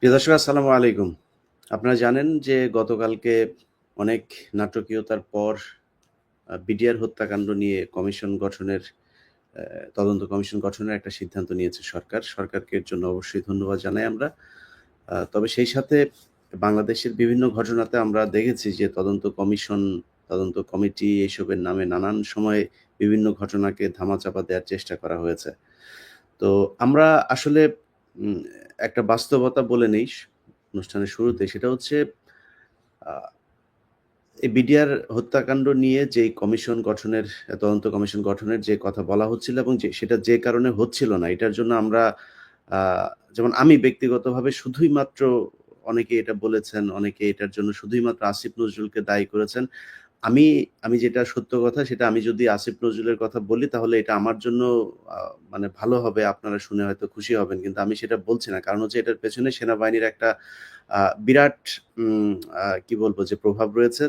প্রিয় দর্শক, আসসালামু আলাইকুম। আপনারা জানেন যে গতকালকে অনেক নাটকীয়তার পর বিডিআর হত্যাকাণ্ড নিয়ে কমিশন গঠনের তদন্ত কমিশন গঠনের একটা সিদ্ধান্ত নিয়েছে সরকার। সরকারকে এর জন্য অবশ্যই ধন্যবাদ জানাই আমরা। তবে সেই সাথে বাংলাদেশের বিভিন্ন ঘটনাতে আমরা দেখেছি যে তদন্ত কমিশন, তদন্ত কমিটি এসবের নামে নানান সময়ে বিভিন্ন ঘটনাকে ধামাচাপা দেওয়ার চেষ্টা করা হয়েছে। তো আমরা আসলে উম একটা বাস্তবতা বলে নেই অনুষ্ঠানের শুরুতে। সেটা হচ্ছে আ এই বিডিআর হত্যাকাণ্ড নিয়ে যেই কমিশন গঠনের তদন্ত কমিশন গঠনের যে কথা বলা হচ্ছিল এবং সেটা যে কারণে হচ্ছিল না, এটার জন্য আমরা আ যেমন আমি ব্যক্তিগতভাবে শুধুই মাত্র অনেকে এটা বলেছেন, অনেকে এটার জন্য শুধুই মাত্র আসিফ নজরুলকে দায়ী করেছেন। আমি আমি যেটা সত্য কথা সেটা আমি যদি আসিফ নজরুলের কথা বলি তাহলে এটা আমার জন্য আ মানে ভালো হবে। আপনারা শুনে হয়তো খুশি হবেন। কিন্তু আমি সেটা বলছি না। কারণ হচ্ছে এটার পেছনে সেনাবাহিনীর একটা বিরাট উম কি বলবো যে প্রভাব রয়েছে।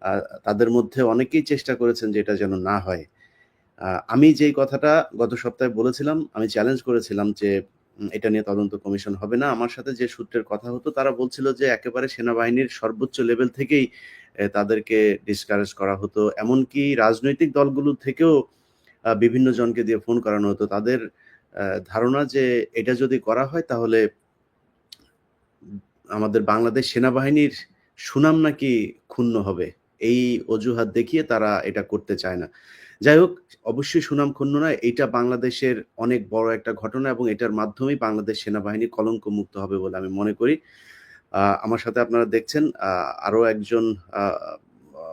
আ তাদের মধ্যে অনেকেই চেষ্টা করেছেন যে এটা যেন না হয়। আমি যেই কথাটা গত সপ্তাহে বলেছিলাম, আমি চ্যালেঞ্জ করেছিলাম যে এটা নিয়ে তদন্ত কমিশন হবে না। আমার সাথে যে সূত্রের কথা হতো তারা বলছিল যে একেবারে সেনাবাহিনীর সর্বোচ্চ লেভেল থেকেই তাদেরকে ডিসকারেজ করা হতো। এমনকি রাজনৈতিক দলগুলো থেকেও বিভিন্ন জনকে দিয়ে ফোন করানো হতো। তাদের ধারণা যে এটা যদি করা হয় তাহলে আমাদের বাংলাদেশ সেনাবাহিনীর সুনাম নাকি ক্ষুণ্ণ হবে। এই অজুহাত দেখিয়ে তারা এটা করতে চায় না। যাই হোক, অবশ্যই সুনাম ক্ষুণ্ণ নয়। এইটা বাংলাদেশের অনেক বড় একটা ঘটনা এবং এটার মাধ্যমেই বাংলাদেশ সেনাবাহিনী কলঙ্কমুক্ত হবে বলে আমি মনে করি। আমার সাথে আপনারা দেখছেন আরো একজন আ আ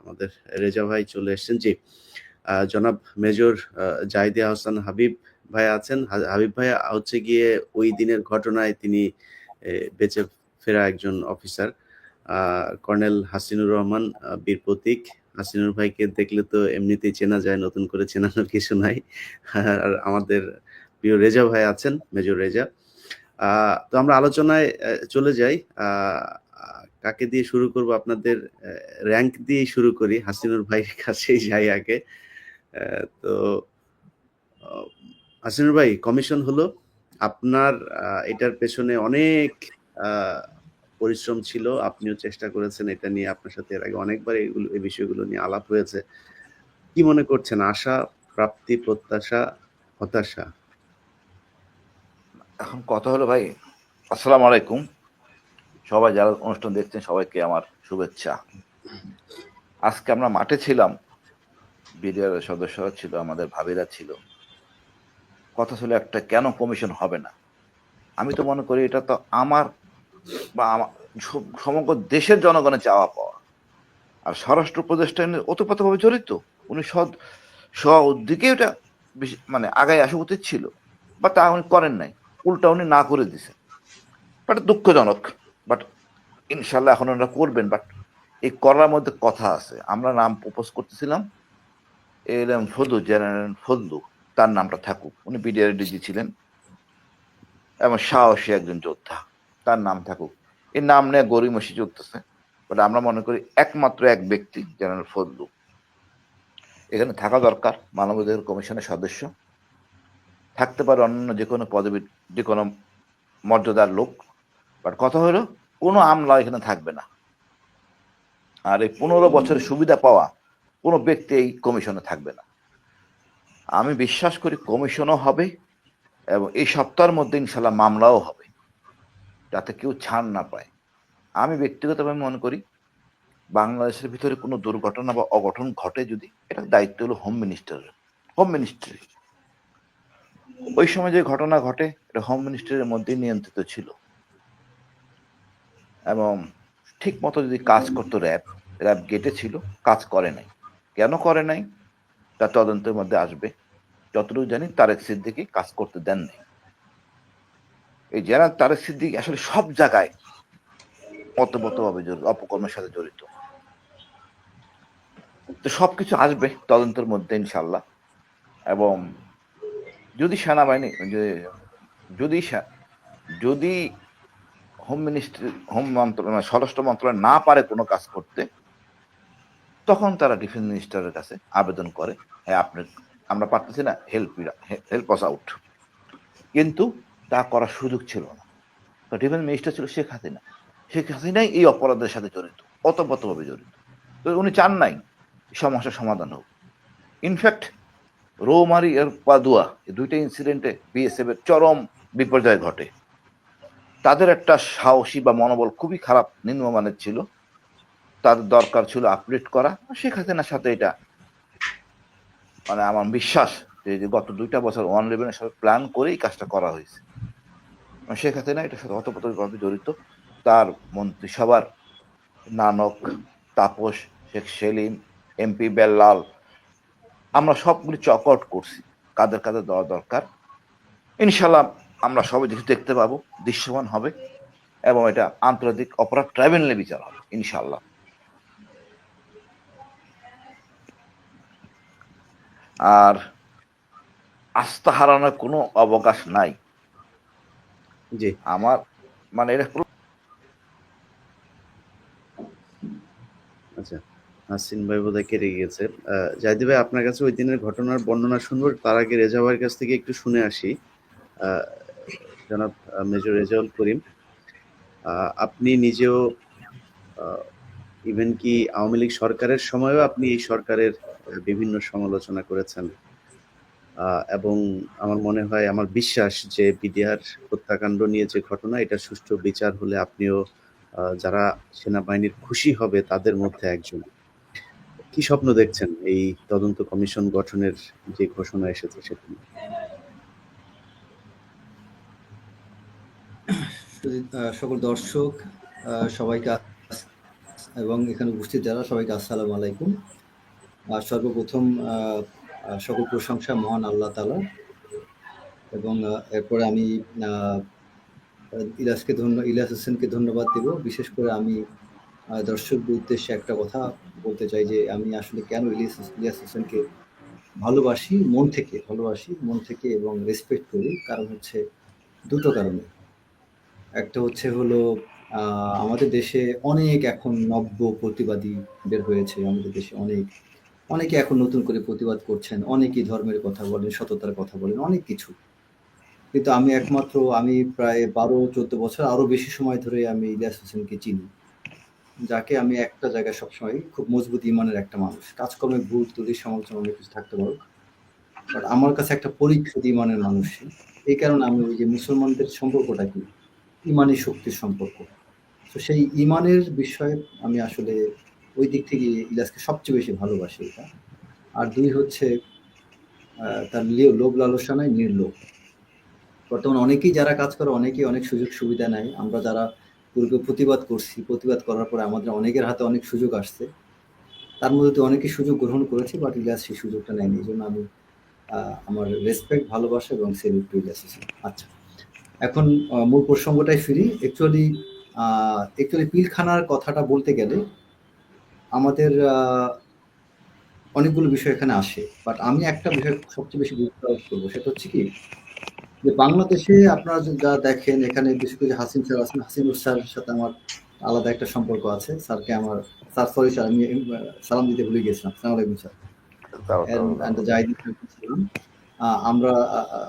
আমাদের রেজা ভাই চলে এসেছেন। জি, জনাব মেজর জাহিদে আহসান হাবিব ভাইয়া আছেন। হাবিব ভাইয়া হচ্ছে গিয়ে ওই দিনের ঘটনায় তিনি বেঁচে ফেরা একজন অফিসার। আ কর্নেল হাসিনুর রহমান বীর প্রতীক। হাসিনুর ভাইকে দেখলে তো এমনিতেই চেনা যায়, নতুন করে চেনানোর কিছু নাই। আর আমাদের প্রিয় রেজা ভাই আছেন, মেজর রেজা। আ তো আমরা আলোচনায় চলে যাই। আ আ কাকে দিয়ে শুরু করব? আপনাদের র‍্যাংক দিয়েই শুরু করি। হাসিনুর ভাইয়ের কাছেই যাই আগে। তো অ হাসিনুর ভাই, কমিশন হলো। আপনার এটার পেছনে অনেক আ পরিশ্রম ছিল। আপনিও চেষ্টা করেছেন এটা নিয়ে। আপনার সাথে এর আগে অনেকবার এই বিষয়গুলো নিয়ে আলাপ হয়েছে। কি মনে করছেন? আশা, প্রাপ্তি, প্রত্যাশা, হতাশা? এখন কথা হলো ভাই, আসসালামু আলাইকুম। সবাই যারা অনুষ্ঠান দেখছেন সবাইকে আমার শুভেচ্ছা। আজকে আমরা মাঠে ছিলাম, বিডিআর সদস্যরা ছিল, আমাদের ভাবিরা ছিল। কথা ছিল একটা, কেন কমিশন হবে না? আমি তো মনে করি এটা তো আমার বা সমগ্র দেশের জনগণের চাওয়া পাওয়া। আর স্বরাষ্ট্র উপদেষ্টা ওতপ্রোতভাবে জড়িত। উনি স্ব উদ্যোগে ওটা মানে আগায় আসা উচিত ছিল, বা তা উনি করেন নাই, উল্টা উনি না করে দিছে। বাট দুঃখজনক। বাট ইনশাল্লাহ এখন ওনারা করবেন। বাট এই করার মধ্যে কথা আছে। আমরা নাম প্রপোজ করতেছিলাম, এরম ফজলু, জেনারেল ফজলু, তার নামটা থাকুক। উনি বিডিআর ডিজি ছিলেন এবং সাহসী একজন যোদ্ধা, তার নাম থাকুক। এই নাম নিয়ে গড়িমসি চলতেছে। বাট আমরা মনে করি একমাত্র এক ব্যক্তি, জেনারেল ফজলু, এখানে থাকা দরকার। মানবাধিকার কমিশনের সদস্য থাকতে পারে, অন্যান্য যে কোনো পদবী, যে কোনো মর্যাদার লোক। বাট কথা হলো, কোনো আমলা এখানে থাকবে না। আর এই 15 বছরের সুবিধা পাওয়া কোনো ব্যক্তি এই কমিশনে থাকবে না। আমি বিশ্বাস করি কমিশনও হবে এবং এই সপ্তাহের মধ্যে ইনশাল্লাহ মামলাও হবে, যাতে কেউ ছাড় না পায়। আমি ব্যক্তিগতভাবে মনে করি বাংলাদেশের ভিতরে কোনো দুর্ঘটনা বা অঘটন ঘটে, যদি এটার দায়িত্ব হলো হোম মিনিস্ট্রি। ওই সময় যে ঘটনা ঘটে এটা হোম মিনিস্ট্রির মধ্যেই নিয়ন্ত্রিত ছিল। এবং ঠিক মতো যদি কাজ করতো র্যাব, র্যাব গেটে ছিল, কাজ করে নাই। কেন করে নাই তা তদন্তের মধ্যে আসবে। যতটুকু জানি তারেক সিদ্দিকী কাজ করতে দেন নাই। এই জেনারেল তারেক সিদ্দিকী আসলে সব জায়গায় ওতপ্রোতভাবে জড়িত, অপকর্মের সাথে জড়িত। তো সবকিছু আসবে তদন্তের মধ্যে ইনশাল্লাহ। এবং যদি সেনাবাহিনী যদি যদি হোম মিনিস্ট্রি, হোম মন্ত্রণালয়, স্বরাষ্ট্র মন্ত্রণালয় না পারে কোনো কাজ করতে, তখন তারা ডিফেন্স মিনিস্টারের কাছে আবেদন করে, হ্যাঁ আপনি, আমরা পারতেছি না, হেল্প আস আউট। কিন্তু তা করার সুযোগ ছিল না। ডিফেন্স মিনিস্টার ছিল শেখ হাসিনা। শেখ হাসিনাই এই অপরাধের সাথে জড়িত, ওতপ্রোতভাবে জড়িত। তো উনি চান নাই সমস্যার সমাধান হোক। ইনফ্যাক্ট রৌমারি আর পাদুয়া এই দুইটা ইনসিডেন্টে বিএসএফ এর চরম বিপর্যয় ঘটে। তাদের একটা সাহসী বা মনোবল খুবই খারাপ, নিম্নমানের ছিল। তাদের দরকার ছিল আপডেট করা। শেখ হাসিনার সাথে এটা মানে আমার বিশ্বাস যে গত 2টা বছর 111-এর সাথে প্ল্যান করেই কাজটা করা হয়েছে। শেখ হাসিনা এটার সাথে ওতপ্রোতভাবে জড়িত। তার মন্ত্রিসভার নানক, তাপস, শেখ সেলিম, এমপি বেল্লাল, আমরা সবগুলি চক আউট করছি কাদের কাদের দেওয়া দরকার। ইনশাল্লাহ আমরা সবাই দেখতে পাবো, দৃশ্যমান হবে এবং এটা আন্তর্জাতিক অপরাধ ট্রাইব্যুনালে বিচার হবে ইনশাল্লাহ। আর আস্থা হারানোর কোনো অবকাশ নাই। জি, আমার মানে এটা আচ্ছা, নাসরিন ভাই বোধহয় কেটে গিয়েছে। জাহিদ ভাই, আপনার কাছে ওই দিনের ঘটনার বর্ণনা শুনবো, তার আগে রেজা ভাইয়ের কাছ থেকে একটু শুনে আসি। জনাব মেজর রেজাউল করিম, আপনি নিজেও ইভেন কি আওয়ামী লীগ সরকারের সময়ও আপনি এই সরকারের বিভিন্ন সমালোচনা করেছেন, এবং আমার মনে হয়, আমার বিশ্বাস যে বিডিআর হত্যাকাণ্ড নিয়ে যে ঘটনা, এটা সুষ্ঠু বিচার হলে আপনিও যারা সেনাবাহিনীর খুশি হবে তাদের মধ্যে একজন। কি স্বপ্ন দেখছেন এই তদন্ত কমিশন গঠনের যে ঘোষণা এসেছে সেটা নিয়ে? সকল দর্শক সবাইকে এবং এখানে উপস্থিত যারা সবাইকে আসসালামু আলাইকুম। সর্বপ্রথম সকল প্রশংসা মহান আল্লাহ তাআলা, এবং এরপরে আমি ইলিয়াস হোসেনকে ধন্যবাদ দেব। বিশেষ করে আমি দর্শকদের উদ্দেশ্যে একটা কথা বলতে চাই যে আমি আসলে কেন ইলিয়াস হোসেনকে ভালোবাসি মন থেকে এবং রেসপেক্ট করি। কারণ হচ্ছে দুটো কারণে। একটা হচ্ছে হলো আমাদের দেশে অনেক এখন নব্য প্রতিবাদী বের হয়েছে। আমাদের দেশে অনেকে এখন নতুন করে প্রতিবাদ করছেন, অনেকেই ধর্মের কথা বলেন, সততার কথা বলেন, অনেক কিছু। কিন্তু আমি প্রায় 12-14 বছর আরো বেশি সময় ধরে আমি ইলিয়াস হোসেনকে চিনি, যাকে আমি একটা জায়গায় সবসময় খুব মজবুত ইমানের একটা মানুষ। কাজকর্মে ভুল ত্রুটি সমালোচনা অনেক কিছু থাকতে পারো, বাট আমার কাছে একটা পরীক্ষিত ইমানের মানুষ। এই কারণে আমি ওই যে মুসলমানদের সম্পর্কটা কি ইমানি শক্তির সম্পর্ক, তো সেই ইমানের বিষয়ে আমি আসলে ওই দিক থেকে ইলিয়াসকে সবচেয়ে বেশি ভালোবাসি এটা। আর দুই হচ্ছে তার লোভ লালসা নাই, নির্লোভ। বর্তমানে অনেকেই যারা কাজ করে অনেকেই অনেক সুযোগ সুবিধা নেয়। আমরা যারা পূর্বে প্রতিবাদ করছি, প্রতিবাদ করার পরে আমাদের অনেকের হাতে অনেক সুযোগ আসছে, তার মধ্যে তো অনেকেই সুযোগ গ্রহণ করেছে, বাট ইলিয়াস সেই সুযোগটা নেয়নি। এই জন্য আমি আমার রেসপেক্ট, ভালোবাসা এবং সেলুট টু ইলিয়াস হোসেন। আচ্ছা, এখন মূল প্রসঙ্গটাই ফিরি। অ্যাকচুয়ালি পিলখানার কথাটা বলতে গেলে আমাদের অনেকগুলো বিষয় এখানে আসে, বাট আমি একটা বিষয় সবচেয়ে বেশি গুরুত্ব আরোপ করবো। সেটা হচ্ছে কি, যে বাংলাদেশে আপনারা যা দেখেন এখানে বিশেষ করে হাসিন স্যার আছেন, হাসিনুর স্যারের সাথে আমার আলাদা একটা সম্পর্ক আছে। স্যারকে আমার সরি স্যার, আমি সালাম দিতে ভুলে গেছিলাম। আসসালামু আলাইকুম স্যার। আমরা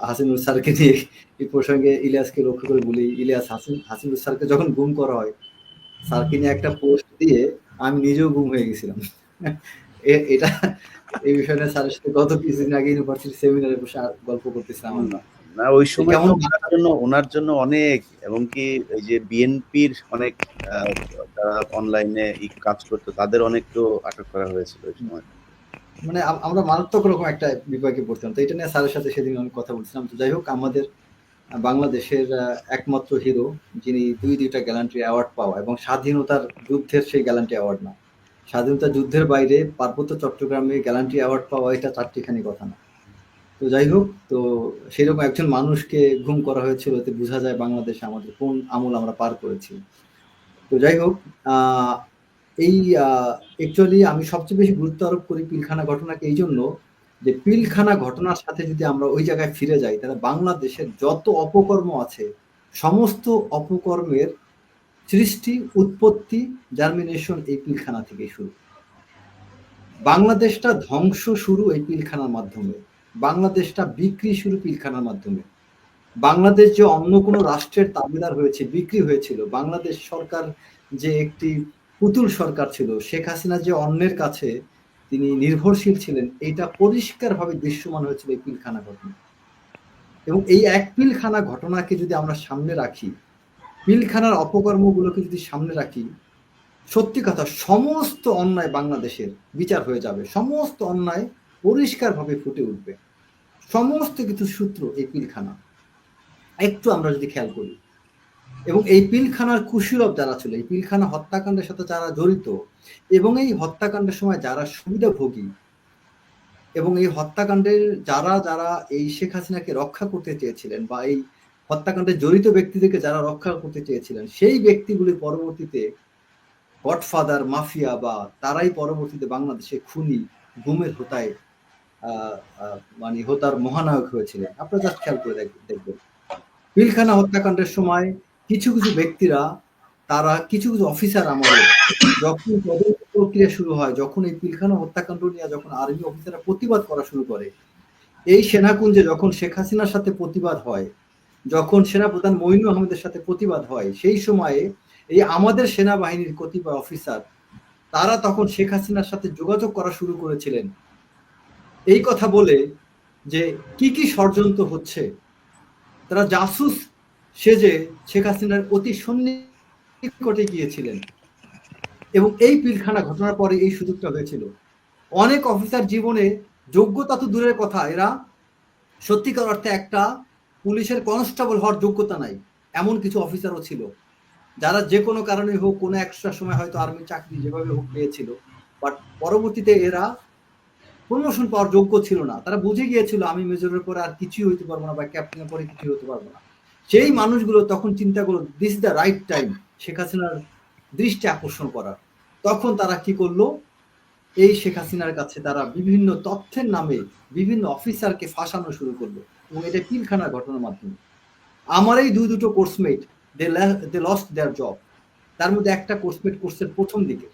হাসিনুর স্যারকে নিয়ে এই প্রসঙ্গে ইলিয়াসকে লক্ষ্য করে বলি, ইলিয়াস হাসিনুর স্যারকে যখন গুম করা হয়, স্যারকে নিয়ে একটা পোস্ট দিয়ে আমি নিজেও গুম হয়ে গেছিলাম। এটা এই বিষয়টা স্যারের সাথে গত কিছুদিন আগে ইউনিভার্সিটি সেমিনারে বসে গল্প করতেছিলাম। না, ওই সময় ওনার জন্য অনেক, এবং কি এই যে বিএনপির অনেক যারা অনলাইনে কাজ করতো তাদের অনেককেও আটক করা হয়েছিল ওই সময়। মানে আমরা মারাত্মক রকম একটা বিপাকে পড়তাম। তো এটা নিয়ে স্যারের সাথে সেদিন আমি কথা বলছিলাম। তো যাই হোক, আমাদের বাংলাদেশের একমাত্র হিরো যিনি দুইটা গ্যালান্ট্রি অ্যাওয়ার্ড পাওয়া, এবং স্বাধীনতার যুদ্ধের সেই গ্যালান্ট্রি অ্যাওয়ার্ড না, স্বাধীনতা যুদ্ধের বাইরে পার্বত্য চট্টগ্রামে গ্যালান্ট্রি অ্যাওয়ার্ড পাওয়া এটা চারটিখানি কথা না। তো যাই হোক, তো সেরকম একজন মানুষকে গুম করা হয়েছিল, এতে বোঝা যায় বাংলাদেশে আমাদের কোন আমল আমরা পার করেছি। তো যাই হোক, এই অ্যাকচুয়ালি আমি সবচেয়ে বেশি গুরুত্ব আরোপ করি পিলখানা ঘটনাকে এই জন্য যে পিলখানা ঘটনার সাথে যদি আমরা ওই জায়গায় ফিরে যাই, তাহলে বাংলাদেশের যত অপকর্ম আছে সমস্ত অপকর্মের সৃষ্টি, উৎপত্তি, জার্মিনেশন এই পিলখানা থেকে শুরু। বাংলাদেশটা ধ্বংস শুরু এই পিলখানার মাধ্যমে, বাংলাদেশটা বিক্রি শুরু পিলখানার মাধ্যমে। বাংলাদেশ যে অন্য কোনো রাষ্ট্রের তাবেদার হয়েছে, বিক্রি হয়েছিল, বাংলাদেশ সরকার যে একটি পুতুল সরকার ছিল, শেখ হাসিনা যে অন্যের কাছে তিনি নির্ভরশীল ছিলেন, এটা পরিষ্কারভাবে দৃশ্যমান হয়েছিল এই পিলখানা ঘটনা। এবং এই এক পিলখানা ঘটনাকে যদি আমরা সামনে রাখি, পিলখানার অপকর্মগুলোকে যদি সামনে রাখি, সত্যি কথা সমস্ত অন্যায় বাংলাদেশের বিচার হয়ে যাবে, সমস্ত অন্যায় পরিষ্কারভাবে ফুটে উঠবে, সমস্ত কিছু সূত্র এই পিলখানা। একটু আমরা যদি খেয়াল করি, এবং এই পিলখানার কুশীলব যারা ছিল, এই পিলখানা হত্যাকাণ্ডের সাথে যারা জড়িত, এবং এই হত্যাকাণ্ডের সময় যারা সুবিধাভোগী, এবং এই হত্যাকাণ্ডের যারা যারা এই শেখ হাসিনাকে রক্ষা করতে চেয়েছিলেন, বা এই হত্যাকাণ্ডে জড়িত ব্যক্তিদেরকে যারা রক্ষা করতে চেয়েছিলেন, সেই ব্যক্তিগুলি পরবর্তীতে গডফাদার, মাফিয়া, বা তারাই পরবর্তীতে বাংলাদেশে খুনি, গুমের হোতায় মানে হোতার মহানায়ক হয়েছিলেন। আপনারা জাস্ট খেয়াল করে দেখবেন, পিলখানা হত্যাকাণ্ডের সময় কিছু কিছু ব্যক্তিরা, তারা কিছু কিছু অফিসার আমলে যখন তদন্ত প্রক্রিয়া শুরু হয়, যখন এই পিলখানা হত্যাকাণ্ড নিয়ে যখন আর্মি অফিসাররা প্রতিবাদ করা শুরু করে, এই সেনাকুঞ্জে যখন শেখ হাসিনার সাথে প্রতিবাদ হয়, যখন সেনাপ্রধান মঈনু আহমেদের সাথে প্রতিবাদ হয়, সেই সময়ে এই আমাদের সেনাবাহিনীর কতিপয় অফিসার, তারা তখন শেখ হাসিনার সাথে যোগাযোগ করা শুরু করেছিলেন এই কথা বলে যে কি কি ষড়যন্ত্র হচ্ছে। তারা জাসুস সেজে শেখ হাসিনার অতি সন্নিকটে গিয়েছিলেন, এবং এই পিলখানা ঘটনার পরে এই সুযোগটা হয়েছিল। অনেক অফিসার জীবনে যোগ্যতা তো দূরের কথা, এরা সত্যিকার অর্থে একটা পুলিশের কনস্টেবল হওয়ার যোগ্যতা নাই, এমন কিছু অফিসারও ছিল, যারা যে কোনো কারণে হোক, কোনো একটা সময় হয়তো আর্মি চাকরি যেভাবে হোক পেয়েছিল, বাট পরবর্তীতে এরা প্রমোশন পাওয়ার যোগ্য ছিল না। তারা বুঝে গিয়েছিল আমি মেজরের পরে আর কিছুই হইতে পারবো না, বা ক্যাপ্টেনের পরে কিছুই হতে পারবো না। সেই মানুষগুলো তখন চিন্তা করলো this the right time Sheikh হাসিনার দৃষ্টি আকর্ষণ করার। তখন তারা কি করলো, এই শেখ হাসিনার কাছে তারা বিভিন্ন তথ্যের নামে বিভিন্ন অফিসারকে ফাঁসানো শুরু করলো, এবং এটা পিলখানার ঘটনার মাধ্যমে। আমার এই দুটো coursemate, they lost their job. তার মধ্যে একটা কোর্সমেট কোর্সের প্রথম দিকে,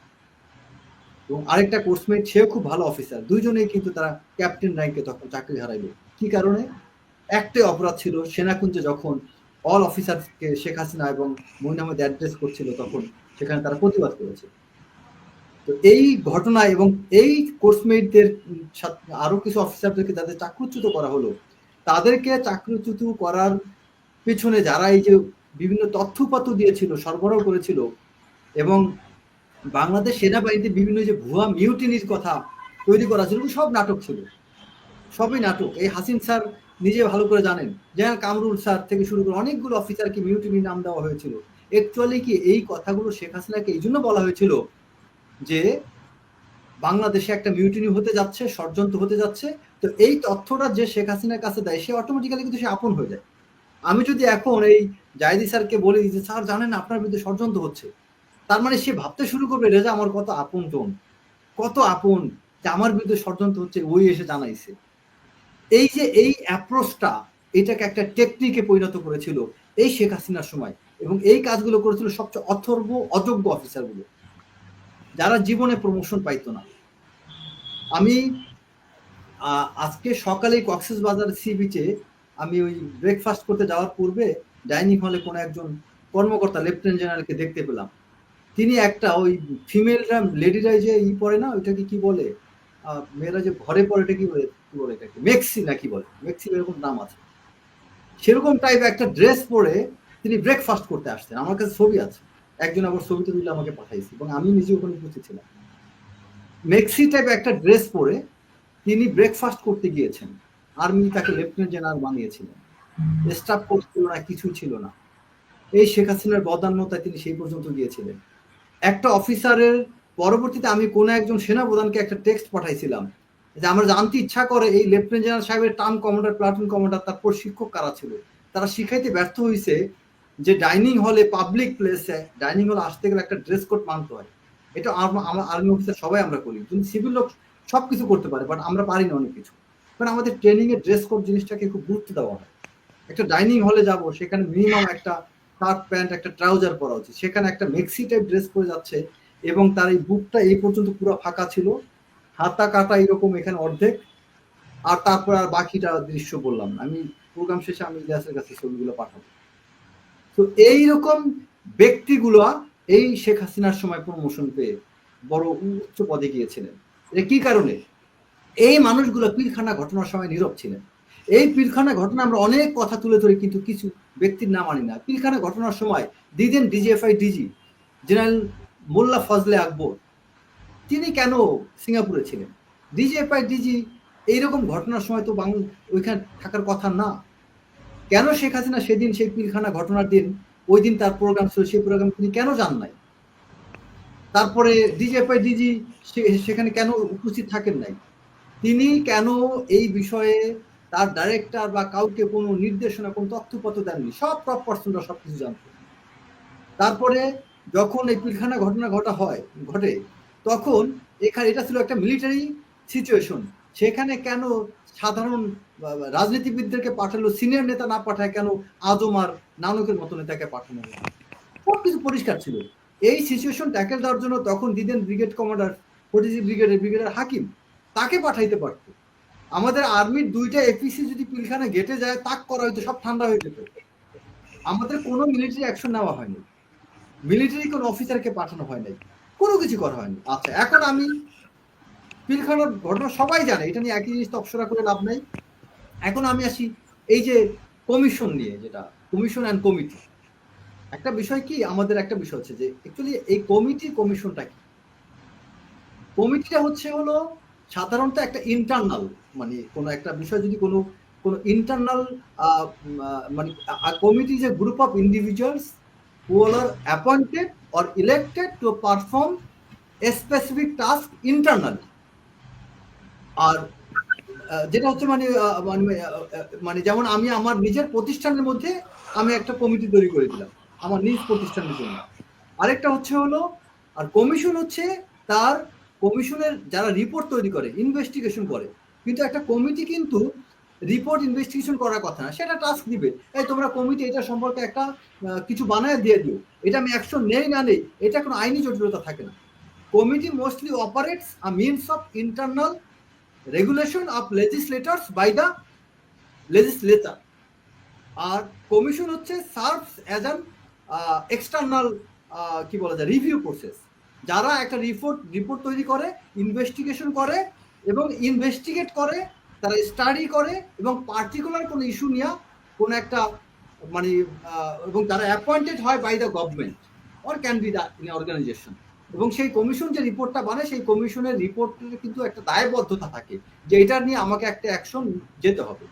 এবং আরেকটা কোর্সমেট সেও খুব ভালো অফিসার, দুইজনেই কিন্তু তারা ক্যাপ্টেন র্যাঙ্কে তখন চাকরি হারাইলো। কি কারণে? একটাই অপরাধ ছিল, সেনাকুঞ্জে যখন অল অফিসারকে শেখ হাসিনা এবং মঈন আহমেদ অ্যাড্রেস করছিল, তখন সেখানে তারা প্রতিবাদ করেছে। তো এই ঘটনা এবং এই কোর্সমেটদের আরো কিছু অফিসারদেরকে যাদের চাকরুচ্যুত করা হলো, তাদেরকে চাকরুচ্যুত করার পিছনে যারা এই যে বিভিন্ন তথ্যপাত্র দিয়েছিল, সরবরাহ করেছিল, এবং বাংলাদেশ সেনাবাহিনীতে বিভিন্ন যে ভুয়া মিউটিনির কথা তৈরি করা ছিল, সব নাটক ছিল, সবই নাটক। এই হাসিন স্যার নিজে ভালো করে জানেন, যেমন কামরুল স্যার থেকে শুরু করে অনেকগুলো অফিসারকে মিউটিনি নাম দেওয়া হয়েছিল। অ্যাকচুয়ালি কি এই কথাগুলো শেখ হাসিনাকে এই জন্য বলা হয়েছিল যে বাংলাদেশে একটা মিউটিনি হতে যাচ্ছে, ষড়যন্ত্র হতে যাচ্ছে, তো এই তথ্যটা যে শেখ হাসিনার কাছে দেয়, সে অটোমেটিক্যালি কিন্তু সে আপন হয়ে যায়। আমি যদি এখন এই জাহিদি স্যারকে বলি যে স্যার জানেন আপনার বিরুদ্ধে ষড়যন্ত্র হচ্ছে, তার মানে সে ভাবতে শুরু করবে রেজা আমার কত আপন জন, কত আপন, যে আমার বিরুদ্ধে ষড়যন্ত্র হচ্ছে, ওই এসে জানাইছে। এই যে এই অ্যাপ্রোচটা, এটাকে একটা টেকনিকে পরিণত করেছিল এই শেখ হাসিনার সময়, এবং এই কাজগুলো করেছিল সবচেয়ে অথর্ব অযোগ্য অফিসারগুলো, যারা জীবনে প্রমোশন পাইতো না। আমি আজকে সকালে কক্সবাজার সি বিচে আমি ওই ব্রেকফাস্ট করতে যাওয়ার পূর্বে ডাইনিং হলে কোনো একজন কর্মকর্তা লেফটেন্যান্ট জেনারেলকে দেখতে পেলাম। তিনি একটা ওই ফিমেলরা, লেডিরা যে পরে না, ওইটাকে কি বলে, মেয়েরা যে ঘরে পরে, এটা কি বলে এটাকে মেক্সি না কি বলে, মেক্সি এরকম নাম আছে, সেরকম টাইপ একটা ড্রেস পরে তিনি ব্রেকফাস্ট করতে আসতেন। আমার কাছে ছবি আছে, একজন আবার ছবিটা তুলে আমাকে পাঠাইছে, এবং আমি নিজে ওখানে উপস্থিত ছিলাম। মেক্সি টাইপ একটা ড্রেস পরে তিনি ব্রেকফাস্ট করতে গিয়েছেন। আর্মি তাকে লেফটেন্যান্ট জেনারেল বানিয়েছিলেন, স্টাফ কোর্স ছিল না, কিছুই ছিল না। এই শেখ হাসিনার বদান্যতায় তিনি সেই পর্যন্ত গিয়েছিলেন। একটা অফিসারের পরবর্তীতে আমি কোনো একজন সেনাপ্রধানকে একটা টেক্সট পাঠাইছিলাম যে আমার জানতে ইচ্ছা করে এই লেফটেন্যান্ট জেনারেল সাহেবের টার্ম কমান্ডার, প্লাটুন কমান্ডার, তার প্রশিক্ষক কারা ছিল। তারা শিখাইতে ব্যর্থ হয়েছে যে ডাইনিং হলে, পাবলিক প্লেসে ডাইনিং হলে আসতে গেলে একটা ড্রেস কোড মানতে হয়। এটা আমার আর্মি অফিসার সবাই আমরা করি, কিন্তু সিভিল লোক সবকিছু করতে পারে, বাট আমরা পারি না অনেক কিছু, কারণ আমাদের ট্রেনিং এর ড্রেস কোড জিনিসটাকে খুব গুরুত্ব দেওয়া হয়। একটা ডাইনিং হলে যাব, সেখানে মিনিমাম একটা শার্ট প্যান্ট, একটা ট্রাউজার পরা উচিত। সেখানে একটা মেক্সি টাইপ ড্রেস পরে যাচ্ছে, এবং তার এই বুকটা এই পর্যন্ত পুরো ফাঁকা ছিল, হাতা কাটা এরকম এখানে অর্ধেক, আর তারপর আর বাকিটা দৃশ্য বললাম না। আমি প্রোগ্রাম শেষে আমি ইলিয়াসের কাছে ছবিগুলো পাঠাবো। তো এইরকম ব্যক্তিগুলো এই শেখ হাসিনার সময় প্রমোশন পেয়ে বড় উচ্চ পদে গিয়েছিলেন। এটা কি কারণে? এই মানুষগুলো পিলখানা ঘটনার সময় নীরব ছিলেন। এই পিলখানা ঘটনা আমরা অনেক কথা তুলে ধরি, কিন্তু কিছু ব্যক্তির নাম আনি না। পিলখানা ঘটনার সময় দিদেন ডিজিএফআই ডিজি জেনারেল মোল্লা ফজলে আকবর, তিনি কেন সিঙ্গাপুরে ছিলেন? ডিজিএফআই ডিজি এইরকম ঘটনার সময় তো ওইখানে থাকার কথা না। কেন শেখ হাসিনা সেদিন সেই পিলখানা ঘটনার দিন, ওই দিন তার প্রোগ্রাম ছিল, সেই প্রোগ্রাম তিনি কেন যান নাই? তারপরে ডিজিএফআই ডিজি সেখানে কেন উপস্থিত থাকেন নাই? তিনি কেন এই বিষয়ে তার ডাইরেক্টর বা কাউকে কোনো নির্দেশনা, কোনো তথ্যপত্র দেননি? সব টপ পার্সনরা সবকিছু জানত। তারপরে যখন এই পিলখানা ঘটনা ঘটে, তখন এটা ছিল একটা মিলিটারি সিচুয়েশন। সেখানে কেন সাধারণ রাজনীতিবিদদেরকে পাঠালো, সিনিয়র নেতা না পাঠায় কেন আজম আর নানকের মতো নেতাকে পাঠানো হলো? সবকিছু পরিষ্কার ছিল। এই সিচুয়েশন ট্যাকেল দেওয়ার জন্য তখন দিদেন ব্রিগেড কমান্ডার, 40 ব্রিগেডের হাকিম, তাকে পাঠাইতে পারত। আমাদের আর্মির 2টা এপিসি যদি পিলখানা গেটে যায়, তাক করা হইতো, সব ঠান্ডা হয়ে যেত। আমাদের কোনো মিলিটারি অ্যাকশন নেওয়া হয়নি, মিলিটারি কোনো অফিসারকে পাঠানো হয় নাই, কোনো কিছু করা হয়নি। আচ্ছা, এখন আমি পিলখানার ঘটনা সবাই জানে, এটা নিয়ে একই জিনিস তপসরা করে লাভ নাই। এখন আমি আসি এই যে কমিশন নিয়ে, যেটা কমিশন অ্যান্ড কমিটি। একটা বিষয় কি, আমাদের একটা বিষয় হচ্ছে যে অ্যাকচুয়ালি এই কমিশনটা কি? কমিটিটা হলো সাধারণত একটা ইন্টারনাল, মানে কোনো একটা বিষয় যদি কোনো ইন্টারনাল মানে committee is a group of individuals who are appointed or elected to perform a specific task internally. আর যেটা হচ্ছে মানে যেমন আমি আমার নিজের প্রতিষ্ঠানের মধ্যে আমি একটা কমিটি তৈরি করে দিলাম আমার নিজ প্রতিষ্ঠানের জন্য। আরেকটা হলো আর কমিশন হচ্ছে তার কমিশনের যারা রিপোর্ট তৈরি করে, ইনভেস্টিগেশন করে। কিন্তু একটা কমিটি কিন্তু রিপোর্ট ইনভেস্টিগেশন করার কথা না, সেটা টাস্ক দিবে, এই তোমরা কমিটি এটা সম্পর্কে একটা কিছু বানায় দিয়ে দিও। এটা আমি অ্যাকশন নেই না নেই, এটা কোনো আইনি জটিলতা থাকে না। Committee mostly operates a means of internal regulation of legislators by the legislature. আর কমিশন হচ্ছে সার্ভস অ্যাজ অ্যান এক্সটার্নাল কি বলা যায় রিভিউ প্রসেস, যারা একটা রিপোর্ট তৈরি করে, ইনভেস্টিগেশন করে এবং ইনভেস্টিগেট করে, তারা স্টাডি করে এবং পার্টিকুলার কোনো ইস্যু নিয়ে কোনো একটা মানে এবং তারা অ্যাপয়েন্টেড হয় by the government or can be the organisation. এবং সেই কমিশন যে রিপোর্টটা বানায়, সেই কমিশনের রিপোর্টের কিন্তু একটা দায়বদ্ধতা থাকে যে এটা নিয়ে আমাকে একটা অ্যাকশন যেতে হবে।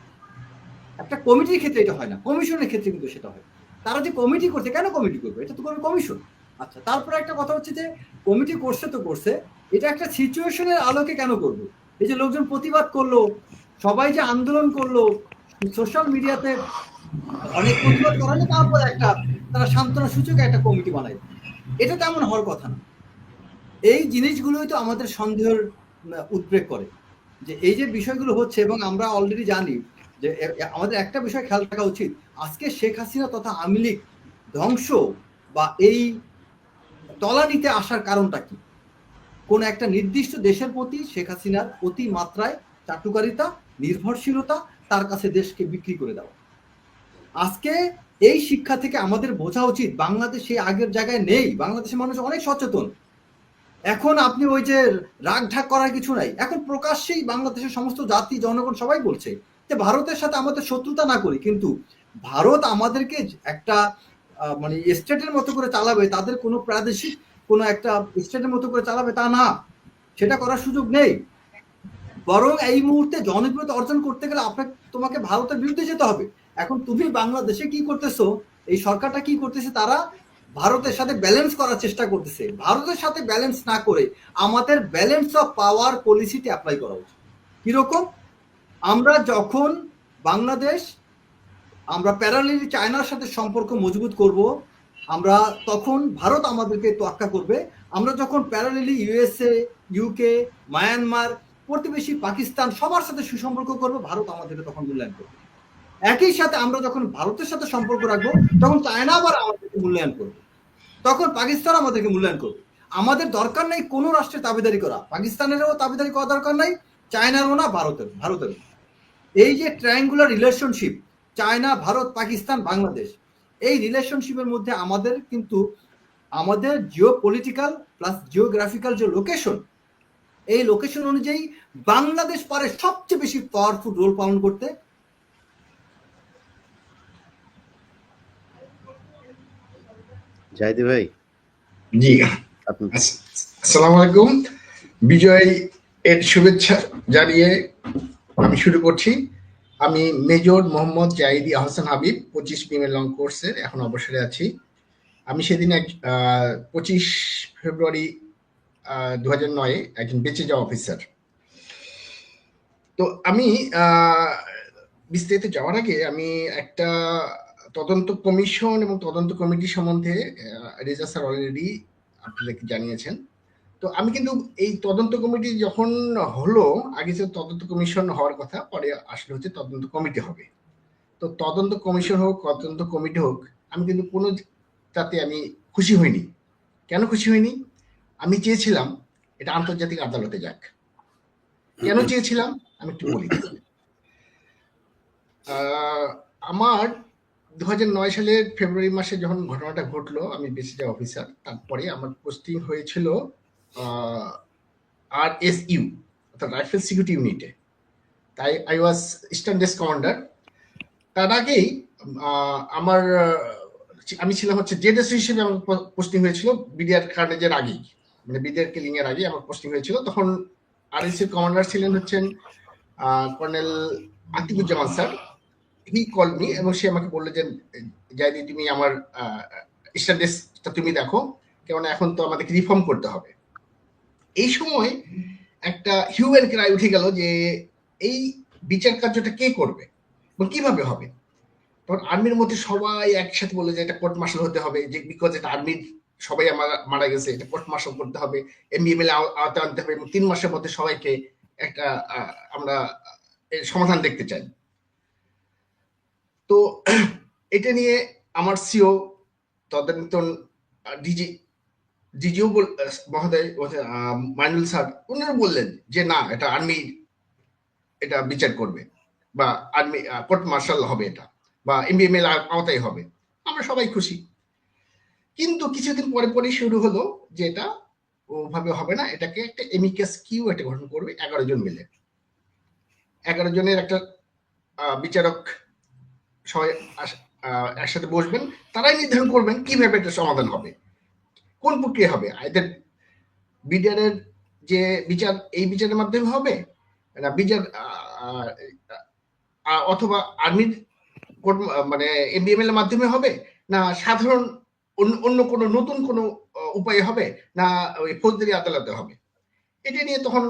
একটা কমিটির ক্ষেত্রে এটা হয় না, কমিশনের ক্ষেত্রে কিন্তু সেটা হয়। তারা যে কমিটি করছে, কেন কমিটি করবে? এটা তো কোনো কমিশন। আচ্ছা, তারপরে একটা কথা হচ্ছে যে কমিটি করছে তো করছে, এটা একটা সিচুয়েশনের আলোকে কেন করবে? এই যে লোকজন প্রতিবাদ করলো, সবাই যে আন্দোলন করলো, সোশ্যাল মিডিয়াতে অনেক প্রতিবাদ করালে তারপর একটা তারা সান্ত্বনা সূচক একটা কমিটি বানায়, এটা তেমন হওয়ার কথা না। এই জিনিসগুলোই তো আমাদের সন্দেহের উদ্রেক করে যে এই যে বিষয়গুলো হচ্ছে, এবং আমরা অলরেডি জানি যে আমাদের একটা বিষয় খেয়াল রাখা উচিত, আজকে শেখ হাসিনা তথা আওয়ামী লীগ ধ্বংস বা এই তলানিতে আসার কারণটা কি? কোন একটা নির্দিষ্ট দেশের প্রতি শেখ হাসিনার অতি মাত্রায় চাটুকারিতা, নির্ভরশীলতা, তার কাছে দেশকে বিক্রি করে দেওয়া। আজকে এই শিক্ষা থেকে আমাদের বোঝা উচিত বাংলাদেশ সেই আগের জায়গায় নেই। বাংলাদেশের মানুষ অনেক সচেতন। এখন আপনি ওই যে রাগ ঢাক করার কিছু নাই, এখন প্রকাশ্যেই বাংলাদেশের সমস্ত জাতি জনগণ সবাই বলছে যে ভারতের সাথে আমাদের শত্রুতা না করি, কিন্তু ভারত আমাদেরকে একটা মানে স্টেটের মতো করে চালাবে, তাদের কোনো প্রাদেশিক কোনো একটা স্টেটের মতো করে চালাবে তা না, সেটা করার সুযোগ নেই। বরং এই মুহূর্তে জনপ্রিয়তা অর্জন করতে গেলে তোমাকে ভারতের বিরুদ্ধে যেতে হবে। এখন তুমি বাংলাদেশে কি করতেছো, এই সরকারটা কি করতেছে, তারা ভারতের সাথে ব্যালেন্স করার চেষ্টা করতেছে। ভারতের সাথে ব্যালেন্স না করে আমাদের ব্যালেন্স অফ পাওয়ার পলিসিটি অ্যাপ্লাই করা উচিত। কিরকম? আমরা যখন বাংলাদেশ আমরা প্যারালালি চায়নার সাথে সম্পর্ক মজবুত করব, আমরা তখন ভারত আমাদেরকে তোয়াক্কা করবে। আমরা যখন প্যারালালি ইউএসএ, ইউকে, মায়ানমার, প্রতিবেশী পাকিস্তান সবার সাথে সুসম্পর্ক করবো, ভারত আমাদেরকে তখন মূল্যায়ন করবে। একই সাথে আমরা যখন ভারতের সাথে সম্পর্ক রাখবো, তখন চায়না আবার আমাদেরকে মূল্যায়ন করবে, তখন পাকিস্তান আমাদেরকে মূল্যায়ন করবে। আমাদের দরকার নেই কোনো রাষ্ট্রের দাবিদারি করা, পাকিস্তানেরও দাবিদারি করা দরকার নাই, চায়নারও না, ভারতের। এই যে triangular relationship, China, Bharat, Pakistan, Bangladesh, এই রিলেশনশিপের মধ্যে আমাদের কিন্তু আমাদের জিও পলিটিক্যাল প্লাস জিওগ্রাফিক্যাল যে লোকেশন, এই লোকেশন অনুযায়ী বাংলাদেশ পারে সবচেয়ে বেশি পাওয়ারফুল রোল পালন করতে। জাহিদি ভাই, জি, আপনি আসসালামু আলাইকুম। বিজয় এর শুভেচ্ছা জানিয়ে আমি শুরু করছি। আমি major Mohammad Zahidi Ahsan Habib, 25 BM long কোর্সের এখন অবসরে আছি। আমি সেদিন 25 ফেব্রুয়ারি 2009 একজন বেঁচে যাওয়া অফিসার। তো আমি বিস্তারিত যাওয়ার আগে আমি একটা তদন্ত কমিশন এবং তদন্ত কমিটি সম্বন্ধে রেজা স্যার অলরেডি আপনাদেরকে জানিয়েছেন। তো আমি কিন্তু এই তদন্ত কমিটি যখন হলো, আগে যে তদন্ত কমিশন হওয়ার কথা, পরে আসলে হচ্ছে তদন্ত কমিটি হবে। তো তদন্ত কমিশন হোক, তদন্ত কমিটি হোক, আমি কিন্তু কোনো তাতে আমি খুশি হইনি। কেন খুশি হইনি? আমি চেয়েছিলাম এটা আন্তর্জাতিক আদালতে যাক। কেন চেয়েছিলাম আমি একটু বলি। আমার 2009 সালের ফেব্রুয়ারি মাসে যখন ঘটনাটা ঘটলো, আমি বেঁচে যাওয়া অফিসার, তারপরে আমার পোস্টিং হয়েছিল RSU, অর্থাৎ রাইফেল সিকিউরিটি ইউনিটে। তাই I was eastern desk commander. তার আগেই আমার আমি ছিলাম হচ্ছে জেডএস হিসেবে আমার পোস্টিং হয়েছিল বিডিআর কার্নেজের আগেই, মানে বিডিআর কিলিং এর আগে আমার পোস্টিং হয়েছিল। তখন আরএসির কমান্ডার ছিলেন হচ্ছেন কর্নেল আতিকুজ্জামান স্যার। হি কল মি এবং সে আমাকে বললো যে জাহিদি তুমি আমার ইস্টার্ন ডেস্কটা তুমি দেখো, কেননা এখন তো আমাদেরকে রিফর্ম করতে হবে। এই সময় একটা হিউম্যান ক্রাই উঠে গেল যে এই বিচার কার্যটা কে করবে এবং কিভাবে হবে। তখন আর্মির মধ্যে সবাই একসাথে বলে যে এটা কোর্ট মার্শাল হতে হবে, যে বিকজ এটা আর্মির সবাই মারা গেছে, এটা কোর্ট মার্শাল করতে হবে, এমবিএমএল আওতায় আনতে হবে এবং 3 মাসের মধ্যে সবাইকে একটা আমরা সমাধান দেখতে চাই। তো এটা নিয়ে আমার সিও তদানীন্তন ডিজিও মহোদয় মাইনুল স্যার, ওনারা বললেন যে না, এটা আর্মি এটা বিচার করবে বা আর্মি কোর্ট মার্শাল হবে এটা, বা এমবিএমএল আওতায় হবে। আমরা সবাই খুশি। কিন্তু কিছুদিন পরে পরে শুরু হলো যে এটা ওভাবে হবে না, এটাকে একটা এমিকাস কিউ একটা গঠন করবে 11 জন মিলে। 11 জনের একটা বিচারক সবাই একসাথে বসবেন, তারাই নির্ধারণ করবেন কিভাবে এটা সমাধান হবে, কোন প্রক্রিয়া হবে। এদের বিডিআরের যে বিচার, এই বিচারের মাধ্যমে হবে না বিচার, অথবা আর্মির মানে এমবিএমএল এর মাধ্যমে হবে, না সাধারণ অন্য কোনো নতুন কোনো উপায় হবে, না ওই ফৌজদারি আদালতে হবে। এটা নিয়ে তখন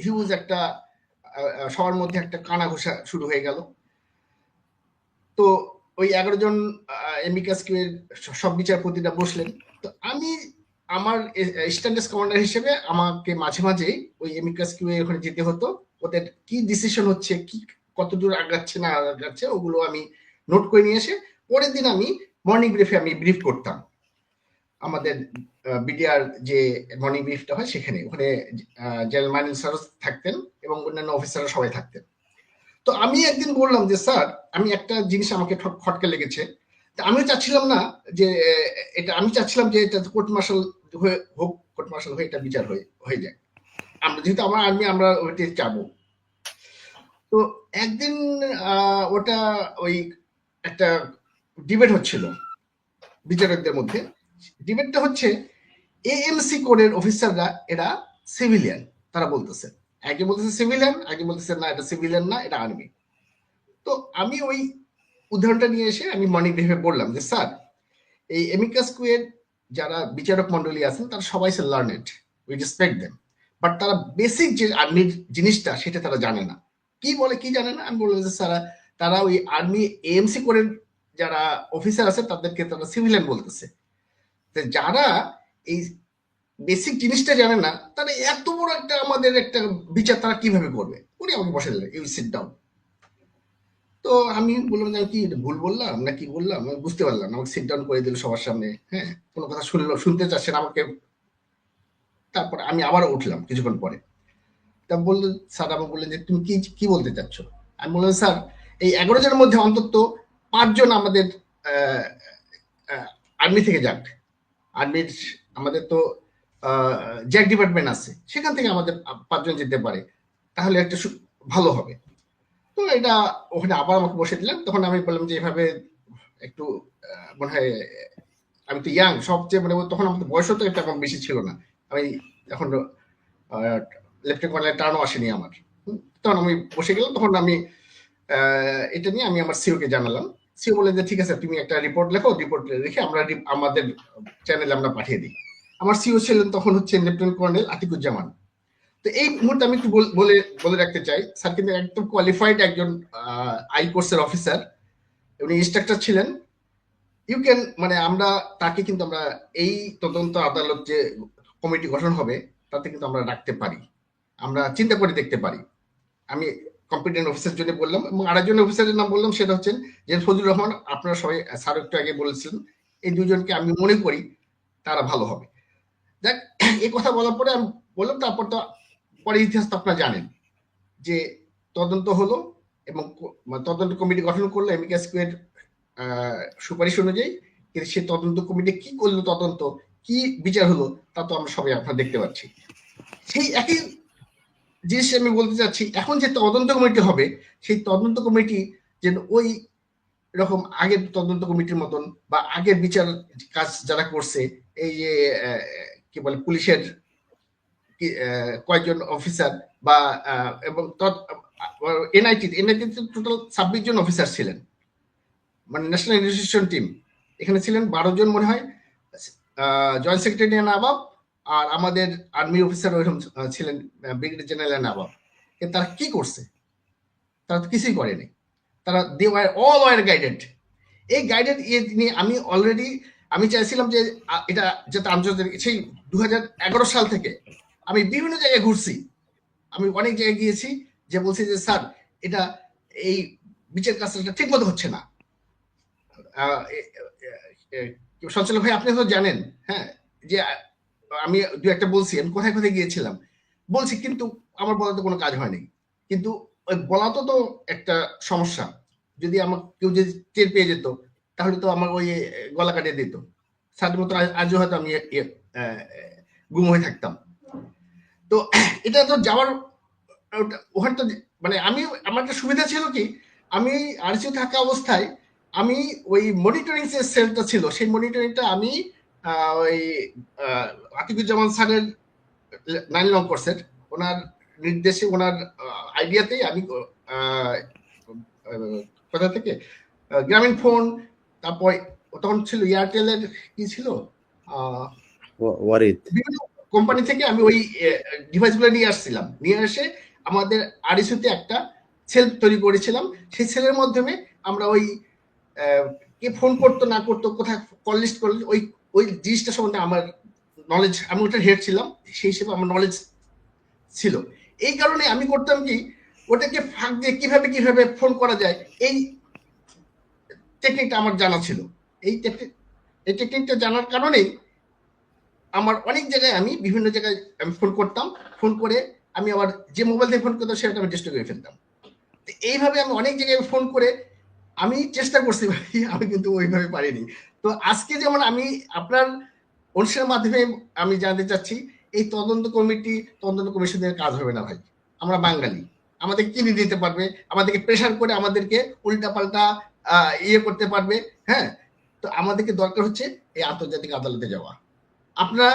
হিউজ একটা সবার মধ্যে একটা কানাঘুষা শুরু হয়ে গেল। তো ওই 11 জন এমিকাস কিউয়ের সব বিচারপতিরা বসলেন। তো আমি আমার স্ট্যান্ডার্ড কমান্ডার হিসেবে আমাকে মাঝে মাঝে ওই এমিকাস কিউয়ে ওখানে যেতে হতো। ওদের কি ডিসিশন হচ্ছে, কি কতদূর আগাচ্ছে না আগাচ্ছে, ওগুলো আমি নোট করে নিয়ে এসে পরের দিন আমি মর্নিং ব্রিফে আমি ব্রিফ করতাম। আমাদের বিডিআর যে মর্নিং ব্রিফটা হয় সেখানে, ওখানে জেনারেল মাইনুল স্যার থাকতেন এবং অন্যান্য অফিসাররা সবাই থাকতেন। তো আমি একদিন বললাম যে স্যার, আমি একটা জিনিস আমাকে খটকা লেগেছে। আমিও চাচ্ছিলাম না যে এটা, আমি চাচ্ছিলাম যে এটা কোর্ট মার্শাল হয়ে হোক, কোর্ট মার্শাল হয়ে এটা বিচার হয়ে যায়। আমরা যেহেতু আমার আর্মি, আমরা ওইটা চাবো। তো একদিন ওটা ওই একটা ডিবেট হচ্ছিল বিচারকদের মধ্যে। ডিবেটটা হচ্ছে এএমসি কোডের অফিসাররা এরা সিভিলিয়ান, তারা বলতেছে, আগে বলতেছে সিভিলিয়ান, আগে বলতেছে না এটা সিভিলিয়ান না, এটা আর্মি। তো আমি ওই উদাহরণটা নিয়ে এসে আমি মর্নিং ব্রিফে বললাম যে স্যার, এই এমিকাস কিউয়ের যারা বিচারক মন্ডলী আছেন তারা সবাই learned, we respect them, but তারা বেসিক যে আর্মির জিনিসটা সেটা তারা জানে না। কি বলে কি জানে না? আমি বললাম যে স্যার, তারা ওই আর্মি এএমসি কোডের যারা অফিসার আছে তাদেরকে তারা সিভিলিয়ান বলতেছে। যারা এই বেসিক জিনিসটা জানে না, তারা এত বড় একটা আমাদের একটা বিচার তারা কিভাবে করবে? উনি আমাকে বসে দিলেন, ইউ সিট ডাউন। তো আমি বললাম যে কি ভুল বললাম না কি বললাম, আমি বুঝতে পারলাম না। আমাকে সিট ডাউন করে দিল সবার সামনে। হ্যাঁ, কোনো কথা শুনতে চাচ্ছেন আমাকে। তারপরে আমি আবার উঠলাম কিছুক্ষণ পরে। তা বললেন স্যার, আমাকে বললেন যে তুমি কি কি বলতে চাচ্ছ? আমি বললাম স্যার, এই 11 জনের মধ্যে অন্তত 5 জন আমাদের আর্মি থেকে যাক। আর্মির আমাদের তো জ্যাক ডিপার্টমেন্ট আছে, সেখান থেকে আমাদের 5 জন যেতে পারে, তাহলে একটা ভালো হবে। তো এটা ওখানে আবার আমাকে বসে দিলেন। তখন আমি বললাম যে এভাবে একটু মনে হয়, আমি তো ইয়াং সবচেয়ে, মানে তখন আমাদের বয়সও তো একটা বেশি ছিল না, আমি এখন লেফটেন্যান্ট কর্নেল টার্নও আসেনি আমার। তখন আমি বসে গেলাম, তখন আমি এটা নিয়ে আমি আমার সিও কে জানালাম। সিও বলে যে ঠিক আছে, তুমি একটা রিপোর্ট লেখো, রিপোর্ট লিখে আমরা আমাদের চ্যানেলে আমরা পাঠিয়ে দিই। আমার সিও ছিলেন তখন হচ্ছে লেফটেন্যান্ট কর্নেল আতিকুজ্জামান। তো এই মুহূর্তে আমি একটু বলে রাখতে চাই, স্যার কিন্তু একদম কোয়ালিফাইড একজন আই কোর্সের অফিসার, উনি ইনস্ট্রাক্টর ছিলেন। ইউ ক্যান, মানে আমরা তাকে কিন্তু আমরা এই তদন্ত আদালত যে কমিটি গঠন হবে তাতে কিন্তু আমরা রাখতে পারি, আমরা চিন্তা করে দেখতে পারি। আমি কম্পিটেন্ট অফিসার জন্য বললাম, এবং আরেকজন অফিসারের নাম বললাম, সেটা হচ্ছেন যে ফজলুর রহমান। আপনারা সবাই স্যার একটু আগে বলেছিলেন, এই দুজনকে আমি মনে করি তারা ভালো হবে। দেখ, এই কথা বলার পরে আমি বললাম, তারপর তো পরে ইতিহাস তো আপনারা জানেন যে তদন্ত হলো এবং তদন্ত কমিটি গঠন করলো এমিকাস কিউয়ের সুপারিশ অনুযায়ী। কিন্তু সে তদন্ত কমিটি কি করলো, তদন্ত কি বিচার হলো, তা তো আমরা সবাই আপনারা দেখতে পাচ্ছি। সেই একই জিনিস আমি বলতে চাচ্ছি, এখন যে তদন্ত কমিটি হবে, সেই তদন্ত কমিটি যেন ওই রকম আগের তদন্ত কমিটির মতন বা আগের বিচার কাজ যারা করছে, এই যে কি বলে পুলিশের কয়েকজন অফিসার বা এবং এনআইটি টোটাল 26 জন অফিসার ছিলেন, মানে ন্যাশনাল ইনভেস্টিগেশন টিম। এখানে ছিলেন 12 জন মনে হয় জয়েন্ট সেক্রেটারি নাবাব, আর আমাদের আর্মি অফিসার ওইরকম ছিলেন ব্রিগেডিয়ার জেনারেল নাবাব। তারা কি করছে? তারা তো কিছুই করেনি। তারা they were all were guided. এই গাইডেড নিয়ে আমি অলরেডি আমি চাইছিলাম যে এটা যাতে আন্তর্জাতিক, সেই 2011 সাল থেকে আমি বিভিন্ন জায়গায় ঘুরছি, আমি অনেক জায়গায় গিয়েছি, যে বলছি যে স্যার এটা এই বিচার কাজটা ঠিক মতো হচ্ছে না। সঞ্চালক ভাই আপনি তো জানেন, হ্যাঁ, যে আমি দু একটা বলছি, আমি কোথায় কোথায় গিয়েছিলাম বলছি, কিন্তু আমার বলাতে কোনো কাজ হয়নি। কিন্তু ওই বলা তো একটা সমস্যা, যদি আমার কেউ যদি টের পেয়ে যেত তাহলে তো আমার ওই গলা কাটিয়ে দিত, স্যারের মতো আজও হয়তো আমি গুম হয়ে থাকতাম। তো এটা তো যাওয়ার ওখানে তো, মানে আমি, আমার একটা সুবিধা ছিল কি, আমি আরসিও থাকা অবস্থায় আমি ওই মনিটরিং যে সেলটা ছিল, সেই মনিটরিংটা আমি ওই আতিকুজ্জামান স্যারের 9 নং কোর্সের ওনার নির্দেশে, ওনার আইডিয়াতেই আমি কোথা থেকে গ্রামীণ ফোন, তারপর তখন ছিল এয়ারটেলের কি ছিল, বিভিন্ন কোম্পানি থেকে আমি ওই ডিভাইসগুলো নিয়ে আসছিলাম, নিয়ে এসে আমাদের আরইসিতে একটা সেল তৈরি করেছিলাম। সেই সেলের মাধ্যমে আমরা ওই কে ফোন করতো না করতো, কোথায় কল লিস্ট করলে, ওই ওই জিনিসটা সম্বন্ধে আমার নলেজ, আমি ওটার হেড ছিলাম, সেই হিসেবে আমার নলেজ ছিল। এই কারণে আমি করতাম কি, ওটাকে ফাঁক দিয়ে কিভাবে কিভাবে ফোন করা যায়, এই টেকনিকটা আমার জানা ছিল। এই টেকনিকটা জানার কারণেই আমার অনেক জায়গায়, আমি বিভিন্ন জায়গায় আমি ফোন করতাম, ফোন করে আমি আবার যে মোবাইল দিয়ে ফোন করতাম সেটা আমি ডিস্ট্রয় করে ফেলতাম। এইভাবে আমি অনেক জায়গায় ফোন করে আমি চেষ্টা করছি ভাই, আমি কিন্তু ওইভাবে পারিনি। তো আজকে যেমন আমি আপনার অনুষ্ঠানের মাধ্যমে আমি জানতে চাচ্ছি, এই তদন্ত কমিটি, তদন্ত কমিশনের কাজ হবে না ভাই। আমরা বাঙালি, আমাদের কি দিতে পারবে, আমাদেরকে প্রেশার করে আমাদেরকে উল্টা পাল্টা ইয়ে করতে পারবে, হ্যাঁ। তো আমাদেরকে দরকার হচ্ছে এই আন্তর্জাতিক আদালতে যাওয়া। আপনারা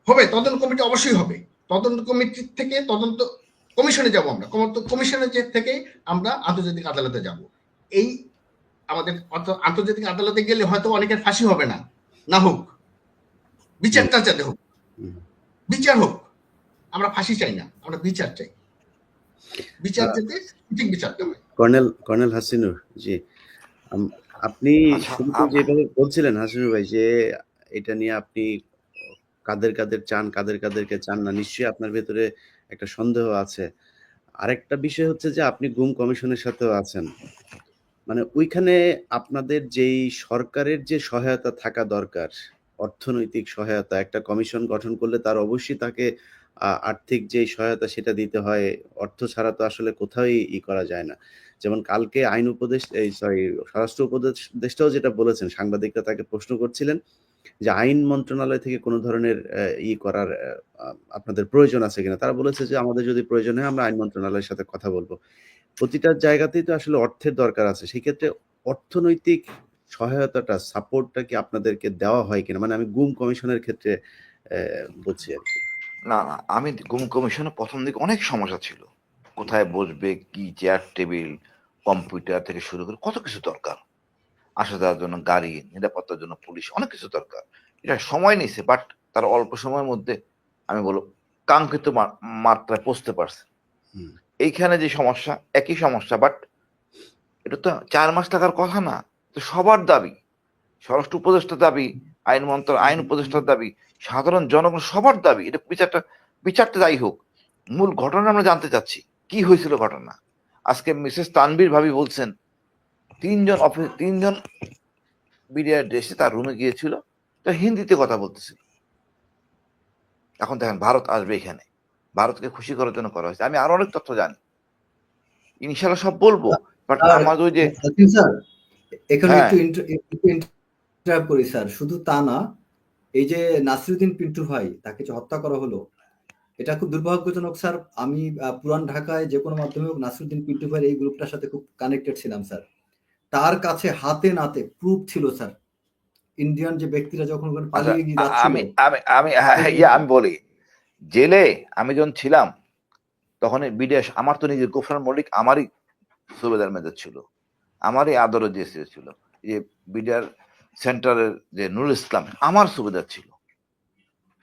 হবে, তদন্ত কমিটি অবশ্যই হবে, তদন্ত কমিটির থেকে তদন্ত কমিশনে যাব, আমরা কমিশনের থেকে আমরা আন্তর্জাতিক আদালতে যাব। এই আমাদের আন্তর্জাতিক আদালতে গেলে হয়তো অনেকের ফাঁসি হবে না, না হোক, বিচারটা যাতে হোক, বিচার হোক। আমরা ফাঁসি চাই না, আমরা বিচার চাই, বিচার যাতে ঠিক বিচারটা হয়। কর্নেল হাসিনুর জি, আপনি শুরুতে যেভাবে বলছিলেন হাসিনুর ভাই, যে এটা নিয়ে আপনি কাদের চান, কাদেরকে চান না, নিশ্চয়ই আপনার ভেতরে একটা সন্দেহ আছে। আরেকটা বিষয় হচ্ছে যে আপনি গুম কমিশনের সাথেও আছেন, মানে ওইখানে আপনাদের যেই সরকারের যে সহায়তা থাকা দরকার, অর্থনৈতিক সহায়তা, একটা কমিশন গঠন করলে তার অবশ্যই তাকে আর্থিক যেই সহায়তা সেটা দিতে হয়। অর্থ ছাড়া তো আসলে কোথাওই করা যায় না। যেমন কালকে আইন উপদেশ এই সরি স্বরাষ্ট্র উপদেষ্টাও যেটা বলেছেন, সাংবাদিকরা তাকে প্রশ্ন করছিলেন যে আইন মন্ত্রণালয় থেকে কোনো ধরনের করার আপনাদের প্রয়োজন আছে কিনা? তারা বলেছে যে আমাদের যদি প্রয়োজন হয় আমরা আইন মন্ত্রণালয়ের সাথে কথা বলব। প্রতিটা জায়গাতেই তো আসলে অর্থের দরকার আছে। সেক্ষেত্রে অর্থনৈতিক সহায়তাটা, সাপোর্টটা কি আপনাদেরকে দেওয়া হয় কিনা? মানে আমি গুম কমিশনের ক্ষেত্রে বলছি আরকি। না, না, আমি গুম কমিশনে প্রথম দিকে অনেক সমস্যা ছিল। কোথায় বসবে, কি চেয়ার টেবিল, কম্পিউটার থেকে শুরু করে কত কিছু দরকার। আসা যাওয়ার জন্য গাড়ি, নিরাপত্তার জন্য পুলিশ, অনেক কিছু দরকার। এটা সময় নিছে, বাট তারা অল্প সময়ের মধ্যে আমি বলব কাঙ্ক্ষিত মাত্রায় পৌঁছতে পারছে। হুম, এইখানে যে সমস্যা, একই সমস্যা, বাট এটা তো 4 মাস থাকার কথা না। তো সবার দাবি, স্বরাষ্ট্র উপদেষ্টার দাবি, আইন উপদেষ্টার দাবি, সাধারণ জনগণ সবার দাবি। এটা বিচারটা যাই হোক, মূল ঘটনা আমরা জানতে চাচ্ছি। কি হয়েছিল ঘটনা? আজকে মিসেস তানভীর ভাবি বলছেন 3 জন বিডিআর এসে তার রুমে গিয়েছিল, তো হিন্দিতে কথা বলতেছিল। এখন দেখেন ভারত আসবে এখানে, ভারতকে খুশি করার জন্য করা হয়েছে। আমি আরো অনেক তথ্য জানি, ইনশাল্লাহ সব বলবো, বাট স্যার, আমার ওই যে নাসিম স্যার, এখানে হ্যাঁ, একটু ইন্টারাপ্ট করি স্যার। শুধু তা না, এই যে নাসিরুদ্দিন পিন্টু ভাই, তাকে যে হত্যা করা হলো, এটা খুব দুর্ভাগ্যজনক স্যার। আমি পুরান ঢাকায় যে কোনো মাধ্যমে হোক নাসিরুদ্দিন পিন্টু ভাইয়ের এই গ্রুপটার সাথে খুব কানেক্টেড ছিলাম স্যার। তার কাছে হাতে নাতে প্রুফ ছিল স্যার। ইন্ডিয়ান যে ব্যক্তিরা যখন ওখানে আচ্ছা, পালিয়ে গিয়ে যাচ্ছিল, আমি আমি আমি হ্যাঁ, হ্যাঁ, আমি বলি, জেলে আমি যখন ছিলাম তখন বিদেশ, আমার তো নিজের গোফরান মল্লিক আমারই সুবেদার মেজর ছিল, আমারই আদরও ছিল। যে বিডিআর সেন্টারের যে নুরুল ইসলাম আমার সুবেদার ছিল,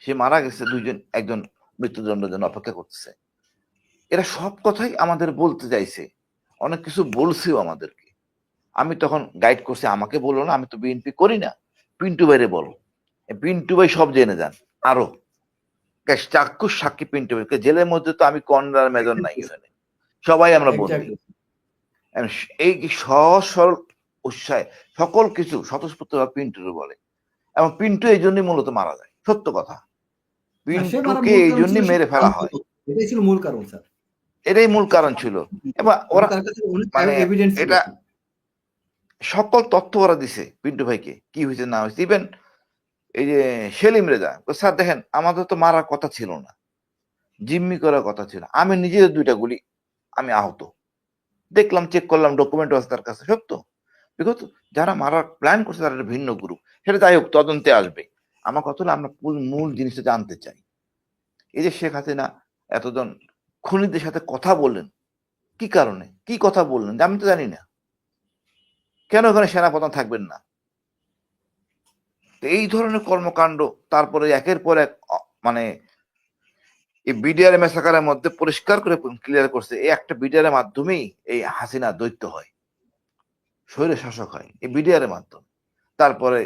সে মারা গেছে। একজন মৃত্যুদণ্ডের জন্য অপেক্ষা করতেছে। এরা সব কথাই আমাদের বলতে চাইছে, অনেক কিছু বলছেও আমাদেরকে। আমি তখন গাইড করছি, আমাকে বললো না, আমি তো বিএনপি করি না, পিন্টু ভাইরে বলো। পিন্টু ভাই সব জেনে যান। আরো চাক্ষুষ সাক্ষী পিন্টু ভাই, জেলের মধ্যে তো আমি কর্নার মেজর নাই, এখানে সবাই আমরা বন্দি। এক্স্যাক্টলি এই সহজ সরল উৎসাহে সকল কিছু স্বতঃস্ফূর্ত পিন্টুর বলে, এবং পিন্টু এই জন্যই মূলত মারা যায়। সত্য কথা, পিন্টুকে এই জন্যই মেরে ফেলা হয়। এটাই ছিল মূল কারণ স্যার। এটাই মূল কারণ ছিল। এবার ওরা তার কাছে অনেক মানে এভিডেন্স ছিল। এটা সকল তথ্য ওরা দিছে পিন্টু ভাইকে, কি হয়েছে না হয়েছে। ইভেন এই যে সেলিম রেজা, স্যার দেখেন আমাদের তো মারার কথা ছিল না, জিম্মি করার কথা ছিল। আমি নিজের 2টা গুলি, আমি আহত, দেখলাম, চেক করলাম, ডকুমেন্ট আছে তার কাছে, সত্য। বিকজ যারা মারার প্ল্যান করছে তারা একটা ভিন্ন গ্রুপ, সেটা যাই হোক তদন্তে আসবে। আমার কথা হলো আমরা মূল জিনিসটা জানতে চাই। এই যে শেখ হাসিনা এতজন খুনিদের সাথে কথা বললেন, কি কারণে, কি কথা বললেন আমি তো জানি না। কেন ওখানে সেনাপ্রধান থাকবেন না? এই ধরনের কর্মকাণ্ড, তারপরে একের পর এক মানে এই বিডিআর মেসাকারের মধ্যে পরিষ্কার করে ক্লিয়ার করছে, এই একটা বিডিআর এর মাধ্যমেই এই হাসিনা দৈত্য হয়, স্বৈর শাসক হয় এই বিডিআর এর মাধ্যমে। তারপরে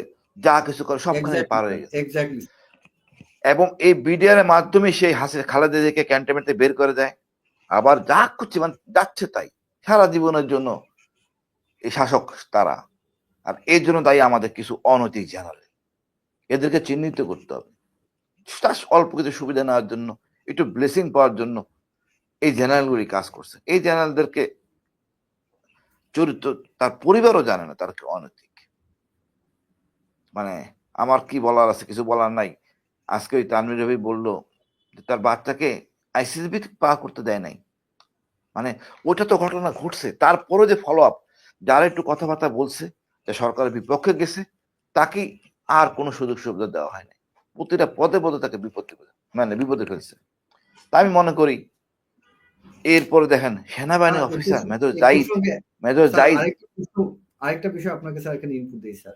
যা কিছু করে সবখানে পার হয়ে গেছে। এক্স্যাক্টলি। এবং এই বিডিআর এর মাধ্যমে সেই খালেদা জিয়াকে ক্যান্টনমেন্টে বের করে দেয়, আবার যা করছে মানে যাচ্ছে তাই, সারা জীবনের জন্য এই শাসক তারা। আর এর জন্য দায়ী আমাদের কিছু অনৈতিক জেনারেল, এদেরকে চিহ্নিত করতে হবে। অল্প কিছু সুবিধা নেওয়ার জন্য, একটু ব্লেসিং পাওয়ার জন্য এই জেনারেলগুলি কাজ করছে। এই জেনারেলদেরকে চরিত্র তার পরিবারও জানে না তার কি অনৈতিক। মানে আমার কি বলার আছে, কিছু বলার নাই। আজকে ওই তানভীর রবি বললো যে তার বাচ্চাকে আইসিসিবি পা করতে দেয় নাই। মানে ওইটা তো ঘটনা ঘটছে, তারপরে যে ফলো আপ, যারা একটু কথাবার্তা বলছে, যে সরকারের বিপক্ষে গেছে, তাকে আর কোনো সুযোগ সুবিধা দেওয়া হয়নি। প্রতিটা পদে পদে তাকে বিপদে ফেলছে। তা আমি মনে করি এরপরে দেখেন সেনাবাহিনী অফিসার মেজর জাহিদ আরেকটা বিষয় আপনাকে স্যার এখানে ইনপুট দিই স্যার।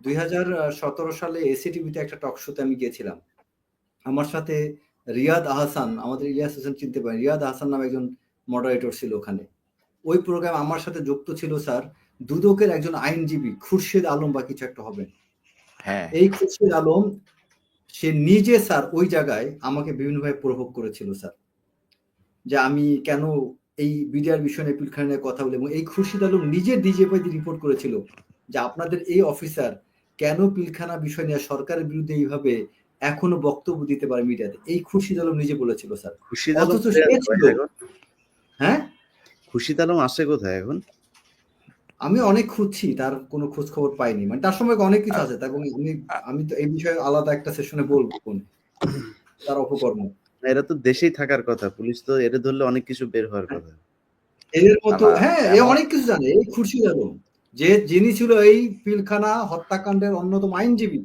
2017 সালে এসি টিভিতে একটা টক শোতে আমি গিয়েছিলাম। আমার সাথে রিয়াদ আহসান, আমাদের ইলিয়াস হোসেন চিনতে পারেন, রিয়াদ আহসান নামে একজন মডারেটর ছিল ওখানে। ওই প্রোগ্রামে আমার সাথে যুক্ত ছিল স্যার দুদকের একজন আইনজীবী খুরশেদ আলম বা কিছু একটা হবেন। হ্যাঁ, এই খুরশেদ আলম সে নিজে স্যার ওই জায়গায় আমাকে বিভিন্নভাবে প্রভোগ করেছিল স্যার, যে আমি কেন এই বিডিআর বিষয় নিয়ে পিলখানা নিয়ে কথা বলি। এবং এই খুরশিদ আলম নিজে ডিজিএফআইতে রিপোর্ট করেছিল যে আপনাদের এই অফিসার কেন পিলখানা বিষয় নিয়ে সরকারের বিরুদ্ধে এইভাবে এখনো বক্তব্য দিতে পারে মিডিয়াতে। এই খুরশিদ আলম নিজে বলেছিল স্যার। খুরশিদ আলম অথচ কোথায় সে আছে ছিল, ভাই এখন? হ্যাঁ খুরশিদ আলম আছে কোথায় এখন? আমি অনেক খুঁজছি, তার কোনো খোঁজ খবর পাইনি। মানে তার সম্পর্কে অনেক কিছু আছে, এবং আমি তো এই বিষয়ে আলাদা একটা সেশনে বলবো তার অপকর্ম। এরা তো দেশেই থাকার কথা, পুলিশ তো এরা ধরলে অনেক কিছু বের হওয়ার কথা। এদের না মতো, না হ্যাঁ, এ এমন অনেক কিছু জানে। এই খুরশিদ আলম, যিনি ছিল এই পিলখানা হত্যাকাণ্ডের অন্যতম আইনজীবী,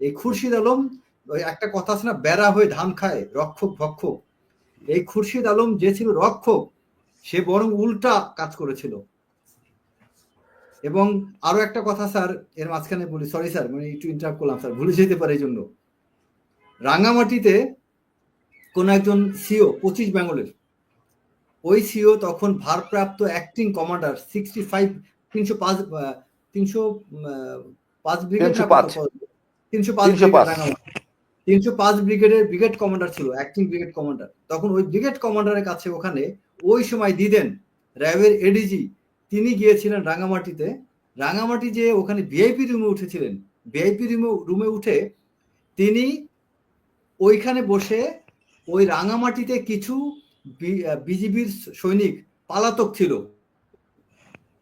এই খুরশিদ আলম, ওই একটা কথা আছে না, বেড়া হয়ে ধান খায়, রক্ষক ভক্ষক। এই খুরশিদ আলম যে ছিল রক্ষক, সে বরং উল্টা কাজ করেছিল। এবং আরো একটা কথা স্যার, এর মাঝখানে বলি, সরি স্যার, মানে একটু ইন্টারাপ্ট করলাম স্যার, ভুলে যেতে পারে এই জন্য। রাঙ্গামাটিতে কোন একজন সিও 25 বেঙ্গলের, ওই সিও তখন ভারপ্রাপ্ত অ্যাক্টিং কমান্ডার 65 305 305 ব্রিগেড না কত, 305 305 ব্রিগেড 305 রাঙ্গামাটি, 305 ব্রিগেডের ব্রিগেড কমান্ডার ছিল, অ্যাক্টিং ব্রিগেড কমান্ডার। তখন ওই ব্রিগেড কমান্ডারের কাছে ওখানে ওই সময় দিদেন র্যাবের এডিজি, তিনি গিয়েছিলেন রাঙ্গামাটিতে। রাঙ্গামাটি যে ওখানে ভিআইপি রুমে উঠেছিলেন, ভিআইপি রুমে উঠে তিনি ওইখানে বসে ওই রাঙামাটিতে কিছু বিজিবির সৈনিক পালাতক ছিল,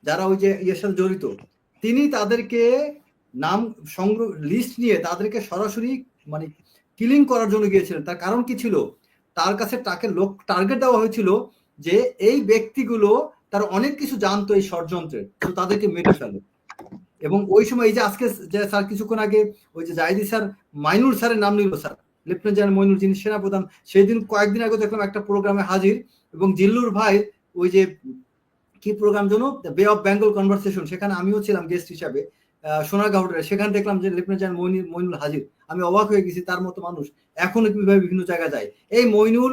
যারা ওই যে ইয়ের সাথে জড়িত, তিনি তাদেরকে নাম সংগ্রহ লিস্ট নিয়ে তাদেরকে সরাসরি মানে কিলিং করার জন্য গিয়েছিলেন। তার কারণ কি ছিল? তার কাছে তাকে টার্গেট দেওয়া হয়েছিল যে এই ব্যক্তিগুলো তার অনেক কিছু জানতো এই ষড়যন্ত্রের, তো তাদেরকে মেরে ফেলে। এবং ওই সময় এই যে আজকে যে স্যার কিছুক্ষণ আগে ওই যে জাহিদি স্যার মাইনুল স্যারের নাম নিল, স্যার লেফটেন্যান্ট জেনারেল মইনুল, যিনি সেনাপ্রধান, সেই দিন কয়েকদিন আগে দেখলাম একটা প্রোগ্রামে হাজির, এবং জিল্লুর ভাই ওই যে কি প্রোগ্রাম যেন, বে অফ বেঙ্গল কনভারসেশন, সেখানে আমিও ছিলাম গেস্ট হিসাবে সোনারগাঁওয়ে, সেখানে দেখলাম যে লেফটেন্যান্ট জেনারেল মইনুল হাজির। আমি অবাক হয়ে গেছি, তার মতো মানুষ এখনো কিভাবে বিভিন্ন জায়গায় যায়। এই মইনুল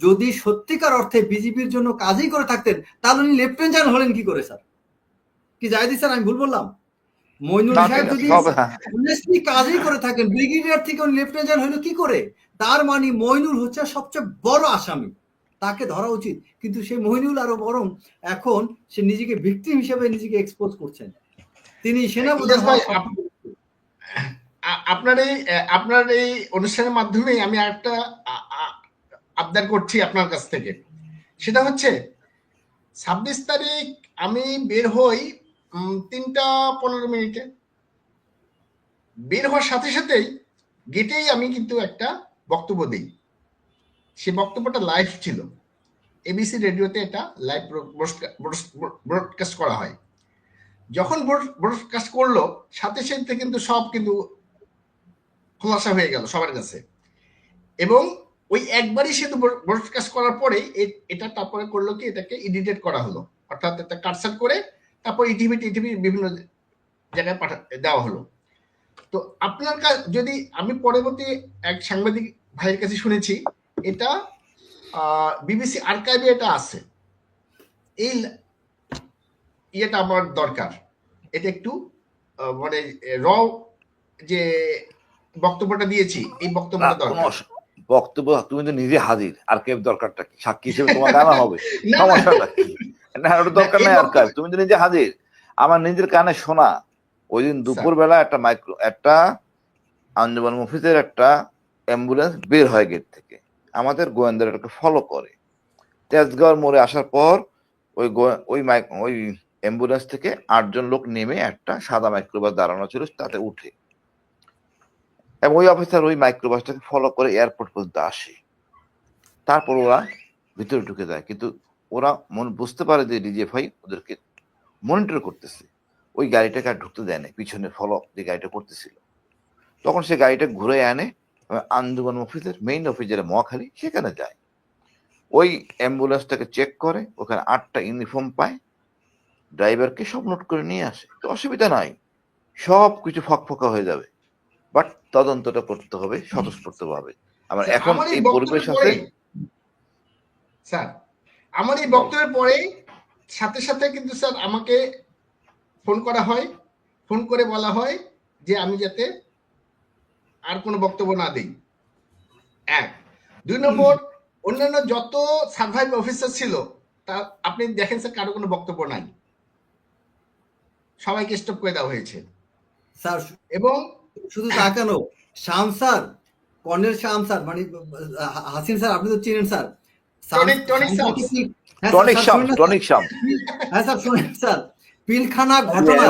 যদি সত্যিকার অর্থে বিজেপির জন্য কাজই করে থাকতেন, তাহলে উনি লেফটেন্যান্ট জেনারেল হলেন কি করে স্যার? কি জাহিদি স্যার আমি ভুল বললাম? মইনুল না ঠিক সাহেব আছে যদি সব অনেস্টলি কাজই করে থাকেন, ব্রিগেডিয়ার থেকে উনি লেফটেন্যান্ট জেনারেল হলো কি করে? তার মানে মইনুল হচ্ছে সবচেয়ে বড় আসামি, তাকে ধরা উচিত। কিন্তু সেই মইনুল আরো বরং এখন সে নিজেকে ভিকটিম হিসেবে নিজেকে এক্সপোজ করছেন। তিনি সেনাপ্রধান ইলিয়াস ভাই, হওয়ার আপনার এই অনুষ্ঠানের মাধ্যমে আমি একটা আবদার করছি আপনার কাছ থেকে। সেটা হচ্ছে 26 তারিখ আমি বের হই 3:15 বের হওয়ার সাথে সাথেই গেটেই আমি কিন্তু একটা বক্তব্য দিই। সে বক্তব্যটা লাইভ ছিল, এবিসি রেডিওতে এটা লাইভ ব্রডকাস্ট করা হয়। যখন ব্রডকাস্ট করলো, সাথে সাথে কিন্তু সব কিন্তু খোলাসা হয়ে গেল সবার কাছে। এবং ওই একবারই সে ব্রডকাস্ট করার পরে এটা তারপরে করলো কি, এটাকে এডিটেড করা হলো, অর্থাৎ এটা কাটসাট করে তারপর ইটিভি বিভিন্ন জায়গায় দেওয়া হলো। তো আপনার যদি আমি পরবর্তী এক সাংবাদিক ভাইয়ের কাছে শুনেছি, এটা বিবিসি আর্কাইভে এটা আছে। এই ইয়েটা আমার দরকার, এটা একটু মানে র যে বক্তব্যটা দিয়েছি, এই বক্তব্যটা দরকার। বক্তব্য তুমি তো নিজে হাজির, আর কেউ দরকারটা কি? সাক্ষী হিসেবে তোমাকে আনা হবে, সমস্যাটা কি? না ওটা দরকার নাই আর কাজ, তুমি তো নিজে হাজির। আমার নিজের কানে শোনা, ওই দিন দুপুর বেলা একটা আঞ্জুমান মুফিজের একটা অ্যাম্বুলেন্স বের হয় গেট থেকে, আমাদের গোয়েন্দারা এটাকে ফলো করে। তেজগাঁওর মোড়ে আসার পর ওই অ্যাম্বুলেন্স থেকে 8 জন লোক নেমে একটা সাদা মাইক্রোবাস দাঁড়ানো ছিল, তাতে উঠে, এবং ওই অফিসার ওই মাইক্রোবাসটাকে ফলো করে এয়ারপোর্ট পর্যন্ত আসে। তারপর ওরা ভিতরে ঢুকে যায়, কিন্তু ওরা বুঝতে পারে যে ডিজিএফআই ওদেরকে মনিটর করতেছে, ওই গাড়িটাকে আর ঢুকতে দেয় না, পিছনে ফলো যে গাড়িটা করতেছিল। তখন সে গাড়িটা ঘুরে আনে আঞ্জুমান অফিসের মেইন অফিসের মহাখালী, সেখানে যায়। ওই অ্যাম্বুলেন্সটাকে চেক করে, ওখানে 8টা ইউনিফর্ম পায়, ড্রাইভারকে সব নোট করে নিয়ে আসে। তো অসুবিধা নাই, সব কিছু ফকফকা হয়ে যাবে, বাট তদন্তটা করতে হবে স্বতঃস্ফূর্তভাবে। আমার এখন এই পরিবেশ আছে স্যার। আমার এই বক্তব্যের পরে সাথে সাথে কিন্তু স্যার আমাকে ফোন করা হয়, ফোন করে বলা হয় যে আমি যাতে আর কোনো বক্তব্য না দিই। 1 2 নম্বর, অন্যান্য যত সার্ভাইভ অফিসার ছিল তা আপনি দেখেন স্যার, কারো কোনো বক্তব্য নাই, সবাইকে স্টপ করে দেওয়া হয়েছে। স্যার এবং শুধু তা কেন, শাম স্যার কর্নেল শাম স্যার, মানে হাসিন স্যার, আপনি তো চিনেন স্যার। টনিক শামস। হ্যাঁ টনিক স্যার, শামস, শুনেন না টনিক শামস। হ্যাঁ স্যার শুনেন স্যার, পিলখানা আপনি ঘটনা।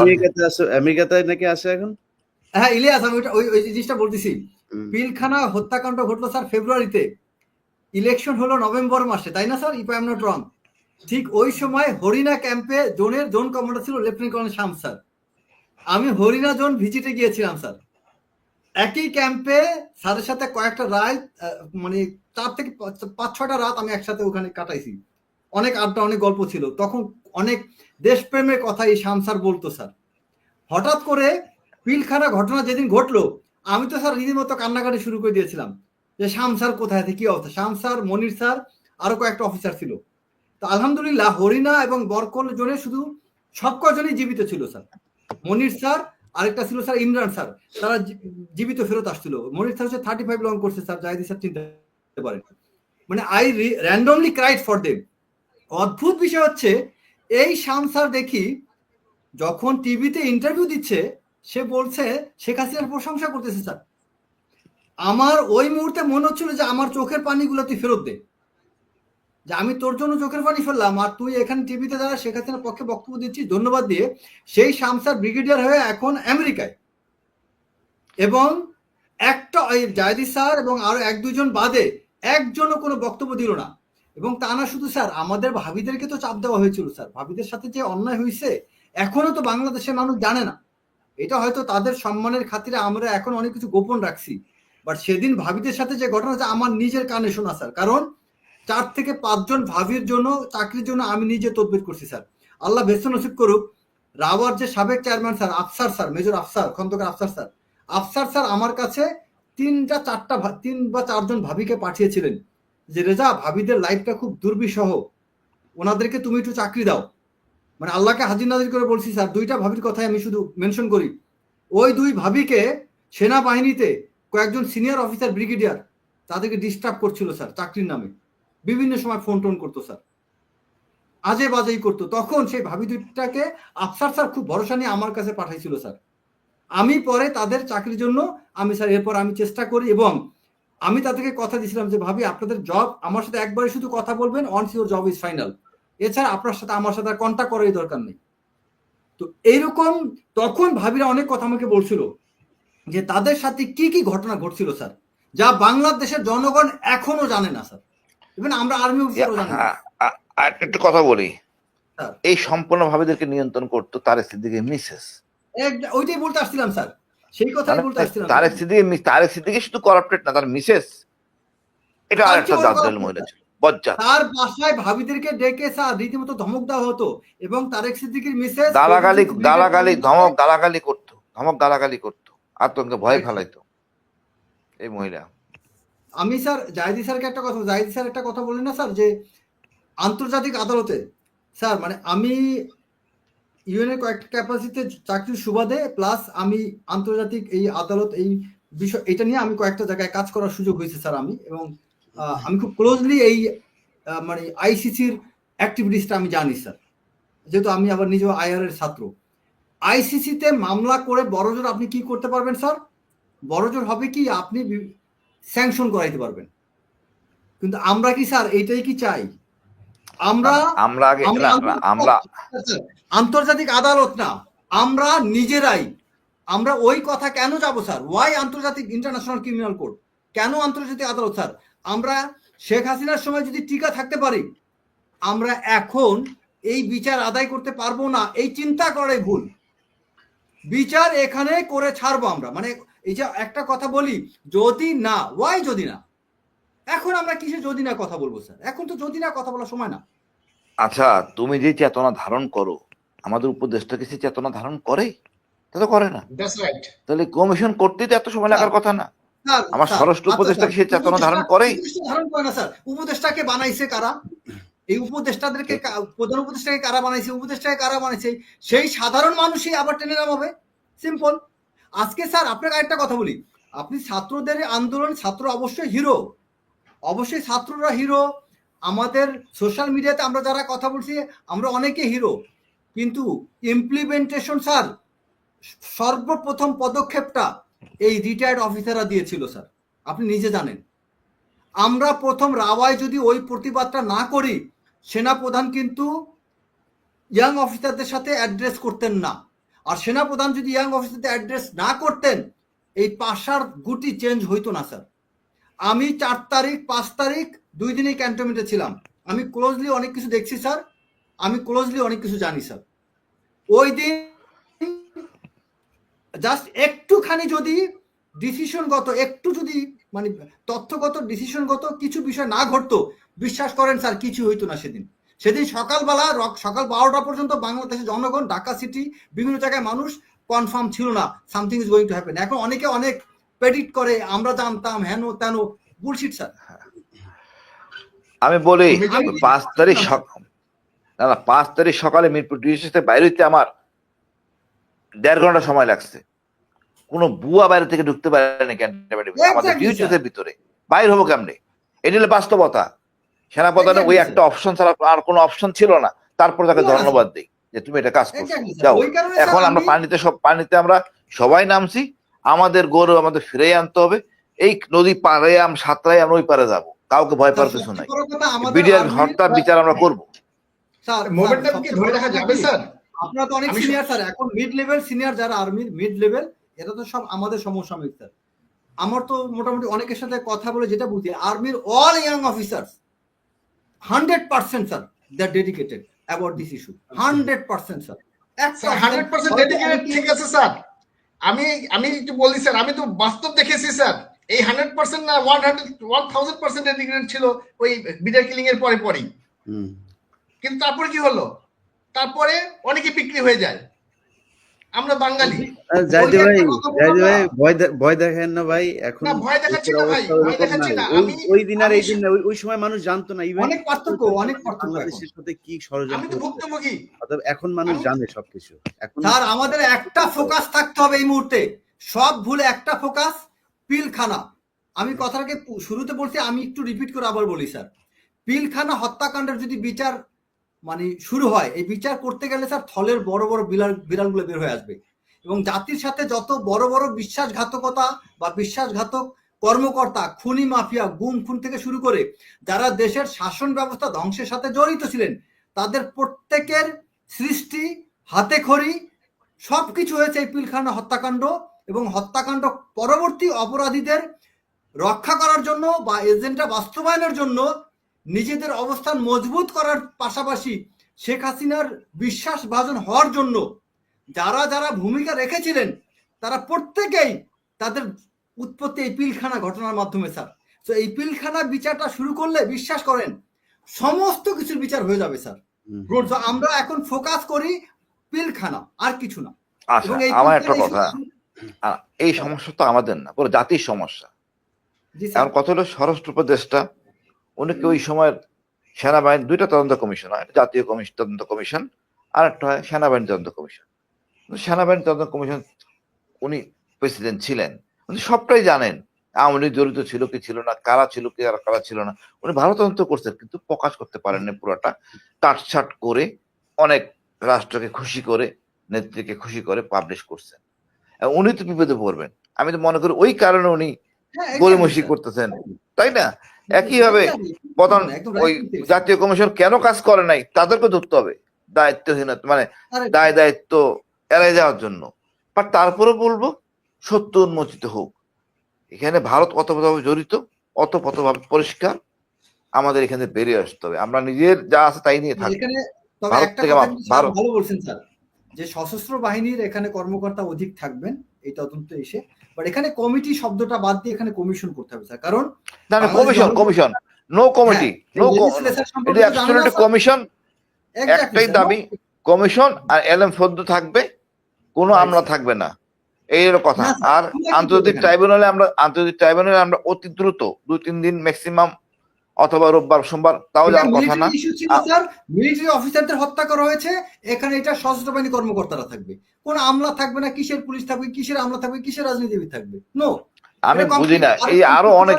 আমেরিকাতে নাকি আছে এখন? হ্যাঁ ইলিয়াস, আমি ওই জিনিসটা বলতেছি। হুম। পিলখানা হত্যাকাণ্ড ঘটলো স্যার ফেব্রুয়ারিতে, ইলেকশন হলো নভেম্বর মাসে, তাই না sir? If I am not wrong. ঠিক ওই সময় হরিণা ক্যাম্পে জোন কমান্ডার ছিল লেফটেন্যান্ট কর্নেল শাম স্যার। আমি হরিণা জোন ভিজিটে গিয়েছিলাম স্যার। একই ক্যাম্পে স্যারের সাথে কয়েকটা রাত, মানে 4 থেকে 5-6টা রাত আমি একসাথে ওখানে কাটাইছি। অনেক আড্ডা, অনেক গল্প ছিল। তখন অনেক দেশপ্রেমের কথা এই শাম স্যার বলতো স্যার। হঠাৎ করে পিলখানা ঘটনা যেদিন ঘটলো, আমি তো স্যার রীতিমতো কান্নাকাটি শুরু করে দিয়েছিলাম যে শাম স্যার কোথায় আছে, কি অবস্থা। শাম স্যার, মনির স্যার, আরো কয়েকটা অফিসার ছিল। তো আলহামদুলিল্লাহ হরিণা এবং বরকল জোনে শুধু সব কজনই জীবিত ছিল স্যার। মনির স্যার, আরেকটা ছিল স্যার ইমরান স্যার, তারা জীবিত ফেরত আসছিল। মনির স্যার হচ্ছে 35 লং করছে স্যার, জাহিদি স্যার চিনতে পারেন। মানে I randomly cried for them. অদ্ভুত বিষয় হচ্ছে এই শাম স্যার দেখি যখন টিভিতে ইন্টারভিউ দিচ্ছে, সে বলছে শেখ হাসিনার প্রশংসা করতেছে স্যার। আমার ওই মুহূর্তে মনে হচ্ছিল যে আমার চোখের পানিগুলো তুই ফেরত দে, যে আমি তোর জন্য চোখের পানি ফেললাম আর তুই এখানে টিভিতে যারা শেখ হাসিনার পক্ষে বক্তব্য দিচ্ছিস, ধন্যবাদ দিয়ে। সেই শাম স্যার ব্রিগেডিয়ার হয়ে এখন আমেরিকায়, এবং একটা জায়দি স্যার এবং আরো 1-2 জন বাদে একজনও কোনো বক্তব্য দিল না। এবং তা না শুধু স্যার, আমাদের ভাবিদেরকে তো চাপ দেওয়া হয়েছিল স্যার। ভাবিদের সাথে যে অন্যায় হয়েছে এখনো তো বাংলাদেশের মানুষ জানে না। এটা হয়তো তাদের সম্মানের খাতিরে আমরা এখন অনেক কিছু গোপন রাখছি, বাট সেদিন ভাবিদের সাথে যে ঘটনা হচ্ছে আমার নিজের কানে শোনা স্যার। কারণ 4 থেকে 5 জন ভাবির জন্য চাকরির জন্য আমি নিজে তদবির করছি স্যার। আল্লাহ বেস্ত নসিব করুক, রাওয়ার যে সাবেক chairman sir Afsar sir, major Afsar, Khandakar Afsar sir আমার কাছে 3 বা 4 জন ভাবিকে পাঠিয়েছিলেন যে রেজা, ভাবিদের লাইফটা খুব দুর্বিষহ, ওনাদেরকে তুমি একটু চাকরি দাও। মানে আল্লাহকে হাজির নাজির করে বলছি স্যার। 2টা ভাবির কথাই আমি শুধু মেনশন করি। ওই 2 ভাবিকে সেনাবাহিনীতে কয়েকজন সিনিয়র অফিসার, ব্রিগেডিয়ার, তাদেরকে ডিস্টার্ব করছিল স্যার চাকরির নামে। বিভিন্ন সময় ফোন টোন করতো স্যার, আজে বাজেই করতো। তখন সেই ভাবি 2টাকে আফসার স্যার খুব ভরসা নিয়ে আমার কাছে পাঠাইছিল স্যার। আমি পরে তাদের চাকরির জন্য আমি স্যার এরপর আমি চেষ্টা করি, এবং আমি তাদেরকে কথা দিয়েছিলাম যে ভাবি আপনাদের জব আমার সাথে একবারে শুধু কথা বলবেন, once your job is final, এছাড়া আপনার সাথে আমার সাথে কন্ট্যাক্ট করারই দরকার নেই। তো এইরকম তখন ভাবিরা অনেক কথা আমাকে বলছিল যে তাদের সাথে কি কি ঘটনা ঘটছিল স্যার, যা বাংলাদেশের জনগণ এখনো জানে না স্যার। ইভেন আমরা আর্মি অফিসারও জানি না। আর একটু কথা বলি, স্যার এই সম্পূর্ণ ভাবিদেরকে নিয়ন্ত্রণ করতো তারেক সিদ্দিকীর মিসেস। ওইটাই বলতে আসছিলাম স্যার, সেই কথাই বলতে আসছিলাম। তারেক সিদ্দিকী শুধু করাপ্টেড না, তার মিসেস এটা আর একটা জাদ্দাল মহিলা ছিল, বজ্জাত। তার বাসায় ভাবিদেরকে ডেকে স্যার রীতিমতো ধমক দেওয়া হতো, এবং তারেক সিদ্দিকীর মিসেস ধমক গালাগালি করতো, আতঙ্কে ভয় ফেলাইতো এই মহিলা। আমি স্যার জাহিদি স্যারকে একটা কথা বলি না স্যার, যে আন্তর্জাতিক আদালতে স্যার, মানে আমি ইউএনএর কয়েকটা ক্যাপাসিটিতে চাকরির সুবাদে, প্লাস আমি আন্তর্জাতিক এই আদালত এই বিষয় এটা নিয়ে আমি কয়েকটা জায়গায় কাজ করার সুযোগ হয়েছে স্যার আমি। এবং আমি খুব ক্লোজলি এই মানে আইসিসির অ্যাক্টিভিটিসটা আমি জানি স্যার, যেহেতু আমি আবার নিজেও আইআর এর ছাত্র। আইসিসিতে মামলা করে বড়জোর আপনি কি করতে পারবেন স্যার? বড়জোর হবে কি আপনি স্যাংশন করাইতে পারবেন। কিন্তু আমরা কি স্যার এইটাই কি চাই? আমরা আন্তর্জাতিক আদালত না, আমরা নিজেরাই। আমরা ওই কথা কেন যাব স্যার? ওয়াই আন্তর্জাতিক ইন্টারন্যাশনাল ক্রিমিনাল কোর্ট? কেন আন্তর্জাতিক আদালত স্যার? আমরা শেখ হাসিনার সময় যদি টিকা থাকতে পারি, আমরা এখন এই বিচার আদায় করতে পারবো না, এই চিন্তা করাই ভুল। বিচার এখানে করে ছাড়বো আমরা। মানে এই যে একটা কথা বলি, যদি না, ওয়াই যদি না? এখন আমরা কিসে যদি না কথা বলবো স্যার? এখন তো যদি না কথা বলার সময় না। আচ্ছা, তুমি যে চেতনা ধারণ করো, আমাদের উপদেষ্টা কি সে চেতনা ধারণ করে? তা তো করে না। তাহলে কমিশন করতে তো এত সময় লাগার কথা না। আমার স্বরাষ্ট্র উপদেষ্টা কি সে চেতনা ধারণ করে? ধারণ করে না স্যার। উপদেষ্টাকে বানাইছে কারা? এই উপদেষ্টাদেরকে, প্রধান উপদেষ্টাকে কারা বানাইছে? উপদেষ্টাকে কারা বানাইছে? সেই সাধারণ মানুষই আবার টেনে নামাবে। সিম্পল। আজকে স্যার আপনাকে একটা কথা বলি, আপনি ছাত্রদের আন্দোলন, ছাত্র অবশ্যই হিরো, অবশ্যই ছাত্ররা হিরো। আমাদের সোশ্যাল মিডিয়াতে আমরা যারা কথা বলছি আমরা অনেকে হিরো, কিন্তু ইমপ্লিমেন্টেশন স্যার সর্বপ্রথম পদক্ষেপটা এই রিটায়ার্ড অফিসাররা দিয়েছিল স্যার। আপনি নিজে জানেন। আমরা প্রথম রাওয়ায় যদি ওই প্রতিবাদটা না করি, সেনাপ্রধান কিন্তু ইয়াং অফিসারদের সাথে অ্যাড্রেস করতেন না। আর সেনাপ্রধান যদি ইয়াং অফিসারদের অ্যাড্রেস না করতেন, এই পাশার গুটি চেঞ্জ হইতো না স্যার। আমি 4 তারিখ 5 তারিখ 2 দিনই ক্যান্টনমেন্টে ছিলাম। আমি ক্লোজলি অনেক কিছু দেখছি স্যার, আমি ক্লোজলি অনেক কিছু জানি স্যার। ওই দিন জাস্ট একটুখানি যদি ডিসিশনগত, একটু যদি মানে তথ্যগত ডিসিশনগত কিছু বিষয় না ঘটতো, বিশ্বাস করেন স্যার কিছু হইতো না সেদিন। সেদিন সকালবেলা সকাল 12টা পর্যন্ত বাংলাদেশের জনগণ, ঢাকা সিটি, বিভিন্ন জায়গায় মানুষ কনফার্ম ছিল না something is going to happen. এখন অনেকে অনেক প্রেডিক্ট করে, আমরা জানতাম হেন তেন, বুলশিট স্যার। আমি বলি আমি 5 তারিখ না 5 তারিখ সকালে মিরপুর ডিসিতে বাইরে হইতে আমার 1.5 ঘন্টা সময় লাগছে। কোনো বুয়া বাইরে থেকে ঢুকতে পারেনি ক্যান্টনমেন্টে, আমাদের ডিউটির ভিতরে বাইর হবো কেমনে? এটি হলো বাস্তবতা। সেনাপ্রধানের ওই একটা অপশন ছাড়া আর কোনো অপশন ছিল না। তারপর তাকে ধন্যবাদ দিই যে তুমি এটা কাজ করছো, যাও। এখন আমরা পানিতে আমরা সবাই নামছি, আমাদের গৌরব আমাদের ফিরে আনতে হবে। এই নদী পারে সাঁতরাই আমরা ওই পারে যাবো, কাউকে ভয় পাওয়ার কিছু নাই। বিডিআর হত্যার বিচার আমরা করবো। স্যার মোমেন্টাম কি ধরে রাখা যাবে স্যার? আপনারা তো অনেক সিনিয়র স্যার, এখন মিড লেভেল সিনিয়র যারা আর্মির মিড লেভেল, এটা তো সব আমাদের সমসাময়িক স্যার। আমার তো মোটামুটি অনেকের সাথে কথা বলে যেটা বুঝি, আর্মির all young officers 100% sir they are dedicated about this issue, 100% sir. 100% dedicated, ঠিক আছে স্যার। আমি একটু বলি স্যার, আমি তো বাস্তব দেখেছি স্যার। এই 100% না 1000% ডেডিকেটেড ছিল ওই বিডার কিলিং এর পরেই। কিন্তু তারপরে কি হলো? তারপরে অনেকে বিক্রি হয়ে যায়। আমরা বাঙালি। জাহিদ ভাই ভয় দেখেন না ভাই, এখন না ভয় দেখাচ্ছি না ভাই, ভয় দেখাচ্ছি না। ওই দিন আর এই দিন না, ওই সময় মানুষ জানতো না ইভেন অনেক পার্থক্য বাংলাদেশের সাথে কি ষড়যন্ত্র। আমি তো ভুক্তভোগী। এখন মানুষ জানে সবকিছু। এখন স্যার আমাদের একটা ফোকাস থাকতে হবে এই মুহূর্তে, সব ভুলে একটা ফোকাস, পিলখানা। আমি কথাটাকে শুরুতে বলছি, আমি একটু রিপিট করে আবার বলি স্যার। পিলখানা হত্যাকাণ্ডের যদি বিচার মানে শুরু হয়, এই বিচার করতে গেলে স্যার থলের বড় বড় বিড়ালগুলো বের হয়ে আসবে। এবং জাতির সাথে যত বড় বড় বিশ্বাসঘাতকতা বা বিশ্বাসঘাতক কর্মকর্তা, খুনি মাফিয়া, গুম খুন থেকে শুরু করে যারা দেশের শাসন ব্যবস্থা ধ্বংসের সাথে জড়িত ছিলেন, তাদের প্রত্যেকের সৃষ্টি, হাতে খড়ি, সবকিছু হয়েছে এই পিলখানা হত্যাকাণ্ড এবং হত্যাকাণ্ড পরবর্তী অপরাধীদের রক্ষা করার জন্য বা এজেন্ডা বাস্তবায়নের জন্য, নিজেদের অবস্থান মজবুত করার পাশাপাশি শেখ হাসিনার বিশ্বাসভাজন হওয়ার জন্য যারা যারা ভূমিকা রেখেছিলেন, তারা প্রত্যেকেই তাদের উৎপত্তি এই পিলখানা ঘটনার মাধ্যমে স্যার। তো এই পিলখানা বিচারটা শুরু করলে বিশ্বাস করেন সমস্ত কিছুর বিচার হয়ে যাবে স্যার। আমরা এখন ফোকাস করি পিলখানা, আর কিছু না। আচ্ছা, আমার একটা কথা, এই সমস্যা তো আমাদের না, পুরো জাতির সমস্যা। এখন কথা হলো স্বরাষ্ট্র উপদেষ্টা, উনি কি ওই সময়ের সেনাবাহিনী, দুইটা তদন্ত কমিশন হয়, জাতীয় তদন্ত কমিশন আর একটা হয় সেনাবাহিনী তদন্ত কমিশন। সেনাবাহিনী তদন্ত কমিশন উনি প্রেসিডেন্ট ছিলেন, উনি সবটাই জানেন। আওয়ামী লীগ জড়িত ছিল কি ছিল না, কারা ছিল কি আর কারা ছিল না, উনি ভালো তদন্ত করছেন, কিন্তু প্রকাশ করতে পারেননি পুরোটা। কাটছাট করে অনেক রাষ্ট্রকে খুশি করে, নেত্রীকে খুশি করে পাবলিশ করছেন। উনি তো বিপদে পড়বেন, আমি তো মনে করি ওই কারণে উনি গড়িমসি করতেছেন, তাই না? একইভাবে প্রধান ওই জাতীয় কমিশন কেন কাজ করে নাই, তাদেরকে ধরতে হবে দায়িত্বহীনতা, মানে দায়িত্ব এড়াই যাওয়ার জন্য। বাট তারপরে বলবো সত্য উন্মোচিত হোক। এখানে ভারত অতপ্রতভাবে জড়িত, অতপ্রতভাবে পরিষ্কার, আমাদের এখানে বেরিয়ে আসতে হবে। আমরা নিজের যা আছে তাই নিয়ে থাকি। ভারত থেকে ভালো বলছেন স্যার, যে সশস্ত্র বাহিনীর এখানে কর্মকর্তা অধিক থাকবেন এই তদন্ত এসে, বাট এখানে কমিটি শব্দটা বাদ দিয়ে এখানে কমিশন করতে হবে স্যার। কারণ না commission no committee, no commission, একটাই দাবি, কমিশন আর এলএম ফদ্দ থাকবে, কোনো আমলা থাকবে না, এই কথা। আর আন্তর্জাতিক ট্রাইব্যুনালে আমরা অতি দ্রুত 2-3 দিন ম্যাক্সিমাম, অথবা রোববার সোমবার, তাও যাওয়ার কথা না। মিলিটারি অফিসারদের হত্যা করা হয়েছে, এখানে এটা সশস্ত্র বাহিনী কর্মকর্তারা থাকবে, কোন আমলা থাকবে না। কিসের পুলিশ থাকবে, কিসের আমলা থাকবে, কিসের রাজনীতিবিদ থাকবে? নো, আমি বুঝি না। এই আরো অনেক,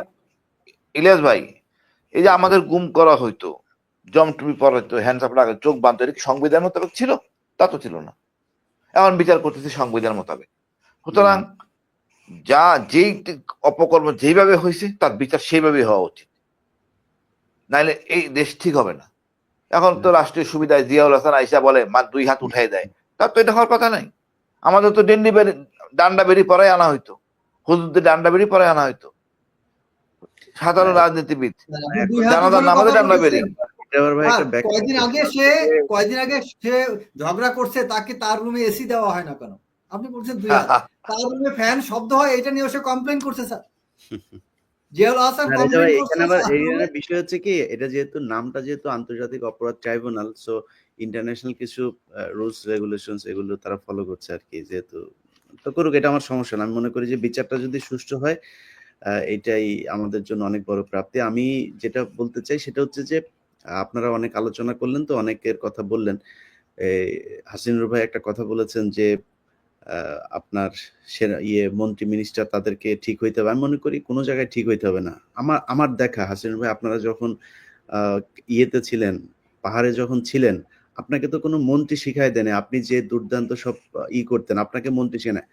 ইলিয়াস ভাই, এই যে আমাদের গুম করা হইতো, জমটুপি পরা হইতো, হ্যান্ডস আপ লাগা, চোখ বাঁধতো, এটা সংবিধান মোতাবেক ছিল? তা তো ছিল না। এখন বিচার করতেছি সংবিধান মোতাবেক। সুতরাং যা যেই অপকর্ম যেইভাবে হয়েছে তার বিচার সেইভাবে হওয়া উচিত, নাইলে এই দেশ ঠিক হবে না। এখন তো রাষ্ট্রীয় সুবিধায় জিয়াউল হাসান আইসা বলে মা 2 হাত উঠাই দেয়, তার তো এটা হওয়ার কথা নাই। আমাদের তো ডান্ডা বেরি পরাই আনা হইতো, হুজুরদের ডান্ডা বেরি পরাই আনা হইতো, সাধারণ রাজনীতিবিদ আপনি দুই হাত জানাজার উঠানোর নামাজে কথা ডান্ডা বেরি। বলেছেন। এটা আবার ভাই আর একটা ব্যাখ্যা কয়দিন আগে সে ঝগড়া করছে, তাকে তার রুমে এসি দেওয়া হয় না কেন? আপনি বলছেন 2 হাত, তার রুমে ফ্যান শব্দ হয়, এটা নিয়ে সে কমপ্লেন করছে স্যার। জিয়াউল হাসান আর এটা কমপ্লেন ভাই করছে এখানে আবার স্যার এই রুমে। বিষয় হচ্ছে কি, এটা যেহেতু নামটা যেহেতু আন্তর্জাতিক অপরাধ ট্রাইব্যুনাল, সো ইন্টারন্যাশনাল কিছু রুলস রেগুলেশনস এগুলো তারা ফলো করছে আর কি। যেহেতু তো করুক, এটা আমার সমস্যা না। আমি মনে করি যে বিচারটা যদি সুষ্ঠু হয়, এটাই আমাদের জন্য অনেক বড় প্রাপ্তি। আমি যেটা বলতে চাই সেটা হচ্ছে যে আপনারা অনেক আলোচনা করলেন, তো অনেকের কথা বললেন। হাসিনুর ভাই একটা কথা বলেছেন যে আপনার মন্ত্রী মিনিস্টার তাদেরকে ঠিক হইতে হবে। আমি মনে করি কোনো জায়গায় ঠিক হইতে হবে না। আমার দেখা হাসিনুর ভাই, আপনারা যখন ইয়েতে ছিলেন, পাহাড়ে যখন ছিলেন, আপনাকে তো কোনো মন্ত্রী শিখায় দেয়নি। আপনি যে দুর্দান্ত সব করতেন, আপনাকে মন্ত্রী শেখায়।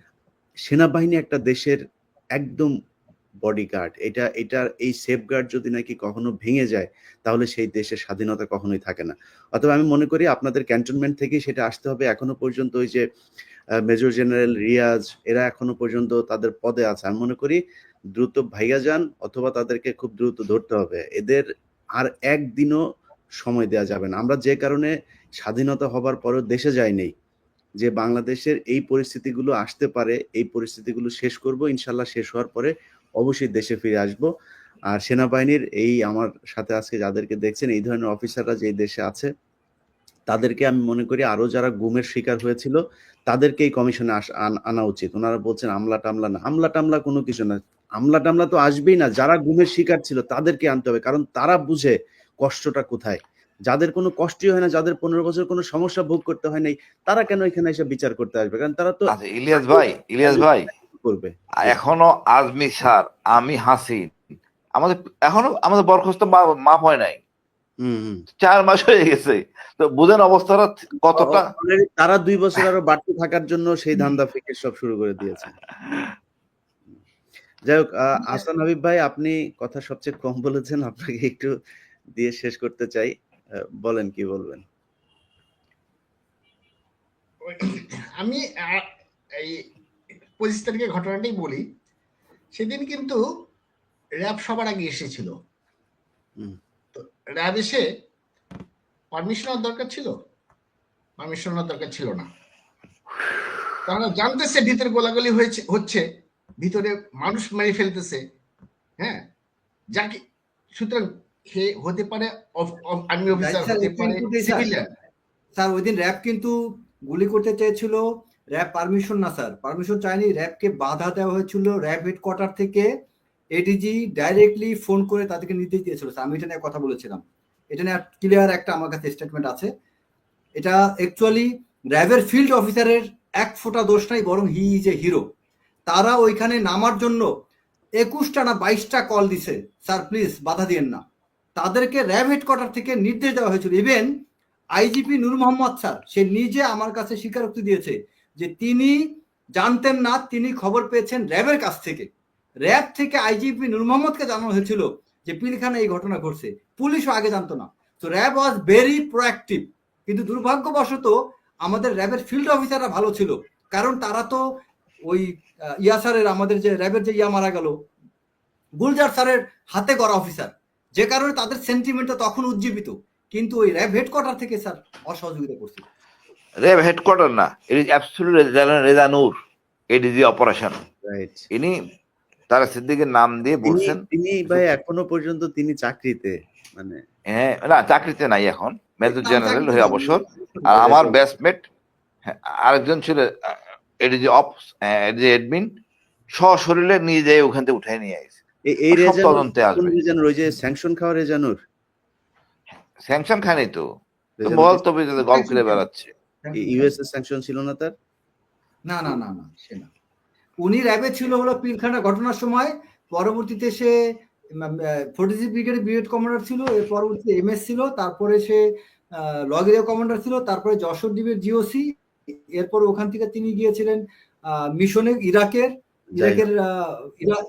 সেনাবাহিনী একটা দেশের একদম বডিগার্ড। এটার এই সেফগার্ড যদি নাকি কখনো ভেঙে যায়, তাহলে সেই দেশের স্বাধীনতা কখনোই থাকে না। অথবা আমি মনে করি আপনাদের ক্যান্টনমেন্ট থেকেই সেটা আসতে হবে। এখনো পর্যন্ত ওই যে মেজর জেনারেল রিয়াজ, এরা এখনো পর্যন্ত তাদের পদে আছে। আমি মনে করি দ্রুত ভাইয়া যান, অথবা তাদেরকে খুব দ্রুত ধরতে হবে। এদের আর একদিনও সময় দেওয়া যাবে না। আমরা যে কারণে স্বাধীনতা হবার পরেও দেশে যাইনি, যে বাংলাদেশের এই পরিস্থিতিগুলো আসতে পারে, এই পরিস্থিতিগুলো শেষ করব ইনশাল্লাহ। শেষ হওয়ার পরে অবশ্যই দেশে ফিরে আসব। আর সেনাবাহিনীর এই আমার সাথে আজকে যাদেরকে দেখছেন, এই ধরনের অফিসাররা যে দেশে আছে, তাদেরকে আমি মনে করি আরো যারা গুমের শিকার হয়েছিল তাদেরকে এই কমিশনে আনা উচিত। ওনারা বলছেন আমলা টামলা না, আমলা টামলা কোনো কিছু না। আমলা টামলা তো আসবেই না, যারা গুমের শিকার ছিল তাদেরকে আনতে হবে, কারণ তারা বুঝে কষ্টটা কোথায়। যাদের কোনো কষ্টই হয় না, যাদের 15 বছর কোনো সমস্যা ভোগ করতে হয় নাই, তারা কেন এখানে এসে বিচার করতে আসবে? কারণ তারা তো আচ্ছা ইলিয়াস ভাই করবে। এখনো আজমি স্যার, আমি হাসিন, আমাদের বরখাস্ত মাপ হয় নাই, 4 মাস হয়ে গেছে। তো বুঝেন অবস্থাটা কতটা। তারা 2 বছর আরো বাড়তে থাকার জন্য সেই ধান্দা ফিকির সব শুরু করে দিয়েছে। যাই হোক, হাসান হাবিব ভাই, আপনি কথা সবচেয়ে কম বলেছেন, আপনাকে একটু দিয়ে শেষ করতে চাই। বলেন কি বলবেন। আমি এই 25 তারিখের ঘটনাটাই বলি। সেদিন কিন্তু র্যাব সবার আগে এসেছিল। তো র্যাব এসে পারমিশন হওয়ার দরকার ছিল, পারমিশন হওয়ার দরকার ছিল না। তারা জানতেছে ভিতরে গোলাগুলি হচ্ছে, ভিতরে মানুষ মেরে ফেলতেছে। হ্যাঁ, যাকে সুতরাং হে হতে পারে আর্মি অফিসার, হতে পারে সিভিলিয়ান। স্যার ওই দিন র্যাব কিন্তু গুলি করতে চেয়েছিল, র্যাব পারমিশন না স্যার, পারমিশন চাইনি, র্যাবকে বাধা দেওয়া হয়েছিল। র্যাব হেডকোয়ার্টার থেকে এডিজি ডাইরেক্টলি ফোন করে তাদেরকে নির্দেশ দিয়েছিল। আমি এটা নিয়ে কথা বলেছিলাম, এটা নিয়ে ক্লিয়ার একটা আমার কাছে স্টেটমেন্ট আছে। এটা অ্যাকচুয়ালি র্যাবের ফিল্ড অফিসারের এক ফোঁটা দোষ নাই, বরং হি ইজ এ হিরো। তারা ওইখানে নামার জন্য 21টা না 22টা কল দিছে, স্যার প্লিজ বাধা দিয়েন না। তাদেরকে র্যাব হেডকোয়ার্টার থেকে নির্দেশ দেওয়া হয়েছিল। ইভেন আইজিপি নূর মোহাম্মদ স্যার, সে নিজে আমার কাছে স্বীকারোক্তি দিয়েছে যে তিনি জানতেন না, তিনি খবর পেয়েছেন র্যাবের কাছ থেকে। র্যাব থেকে আইজিপি নূর মোহাম্মদকে জানানো হয়েছিল যে পিলখানা এই ঘটনা ঘটছে, পুলিশও আগে জানতো না। তো র্যাব ওয়াজ ভেরি প্রোঅ্যাক্টিভ। কিন্তু দুর্ভাগ্যবশত আমাদের র্যাবের ফিল্ড অফিসাররা ভালো ছিল, কারণ তারা তো ওই স্যারের, আমাদের যে র্যাবের যে মারা গেল গুলজার স্যারের হাতে গড়া অফিসার, যে কারণে তাদের সেন্টিমেন্টটা তখন উজ্জীবিত। কিন্তু ওই র্যাব হেডকোয়ার্টার থেকে স্যার অসহযোগিতা করছিল। র্যাব হেডকোয়ার্টার না, it is absolute Reza Noor, ADG operation. Right, ইনি তারা সিদ্দিকের নাম দিয়ে বলছেন। তিনি ভাই এখনো পর্যন্ত তিনি চাকরিতে, মানে হ্যাঁ না, চাকরিতে নাই এখন, মেজর জেনারেল হয়ে অবসর। আর আমার ব্যাচমেট আরেকজন ছিল এডিজি অপস, এডিজি এডমিন, সশরীরে নিয়ে যায় ওখান থেকে উঠে নিয়ে আসে। এই সব তদন্তে আসবে। রেজানুর, ওই যে স্যাংশন খাওয়া রেজানুর, স্যাংশন খায়নি তো, বল তবে গল্প ফিরে বেড়াচ্ছে। ইউএস এর স্যাংশন ছিল না তার? না না না না, সে না। উনি র্যাবে ছিল হলো পিলখানা ঘটনার সময়, পরবর্তীতে সে 46 ব্রিগেডের ব্রিগেড কমান্ডার ছিল, এর পরবর্তীতে এমএস ছিল, তারপরে সে লগ এরিয়া কমান্ডার ছিল, তারপরে যশোর দ্বীপের জিওসি, এরপর ওখান থেকে তিনি গিয়েছিলেন মিশনে ইরাকের, যাই ইরাকের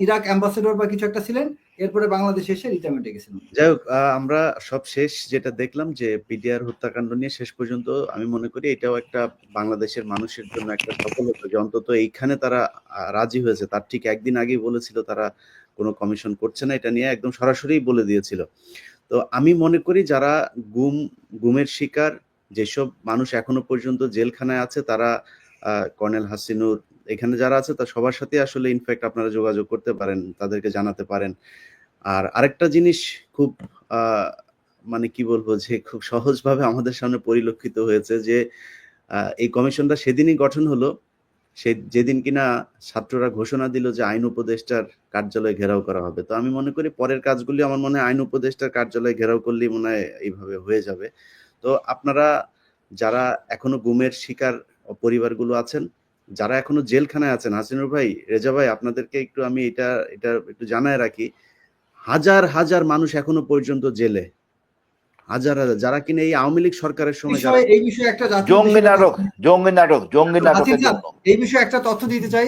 ইরাক অ্যাম্বাসেডর বা কিছু একটা ছিলেন, এরপরে বাংলাদেশে এসে রিটায়ারমেন্টে গেছেন। যাই হোক, আমরা সব শেষ যেটা দেখলাম যে বিডিআর হত্যাকাণ্ড নিয়ে শেষ পর্যন্ত আমি মনে করি এটাও একটা বাংলাদেশের মানুষের জন্য একটা সফলতা যে অন্তত এইখানে তারা রাজি হয়েছে। তার ঠিক একদিন আগেই বলেছিল তারা কোনো কমিশন করছে না, এটা নিয়ে একদম সরাসরি বলে দিয়েছিল। তো আমি মনে করি যারা গুমের শিকার যেসব মানুষ এখনো পর্যন্ত জেলখানায় আছে তারা কর্নেল হাসিনুর এখানে যারা আছে তা সবার সাথে আসলে ইনফ্যাক্ট আপনারা যোগাযোগ করতে পারেন, তাদেরকে জানাতে পারেন। আর আরেকটা জিনিস খুব মানে কি বলবো যে খুব সহজভাবে আমাদের সামনে পরিলক্ষিত হয়েছে যে এই কমিশনটা সেদিনই গঠন হলো যেদিন কিনা ছাত্ররা ঘোষণা দিল যে আইন উপদেষ্টার কার্যালয় ঘেরাও করা হবে। তো আমি মনে করি পরের কাজগুলি আমার মনে হয় আইন উপদেষ্টার কার্যালয় ঘেরাও করলেই মনে হয় এইভাবে হয়ে যাবে। তো আপনারা যারা এখনো গুমের শিকার পরিবারগুলো আছেন, যারা এখনো জেলখানায় আছেন, হাসিনুর ভাই, রেজা ভাই, আপনাদেরকে একটু আমি এটা একটু জানায় রাখি, হাজার হাজার মানুষ এখনো পর্যন্ত জেলে, হাজার হাজার, যারা কিনা এই আওয়ামী লীগ সরকারের সময় এই বিষয়ে একটা জঙ্গি নাটকের জন্য এই বিষয়ে একটা তথ্য দিতে চাই।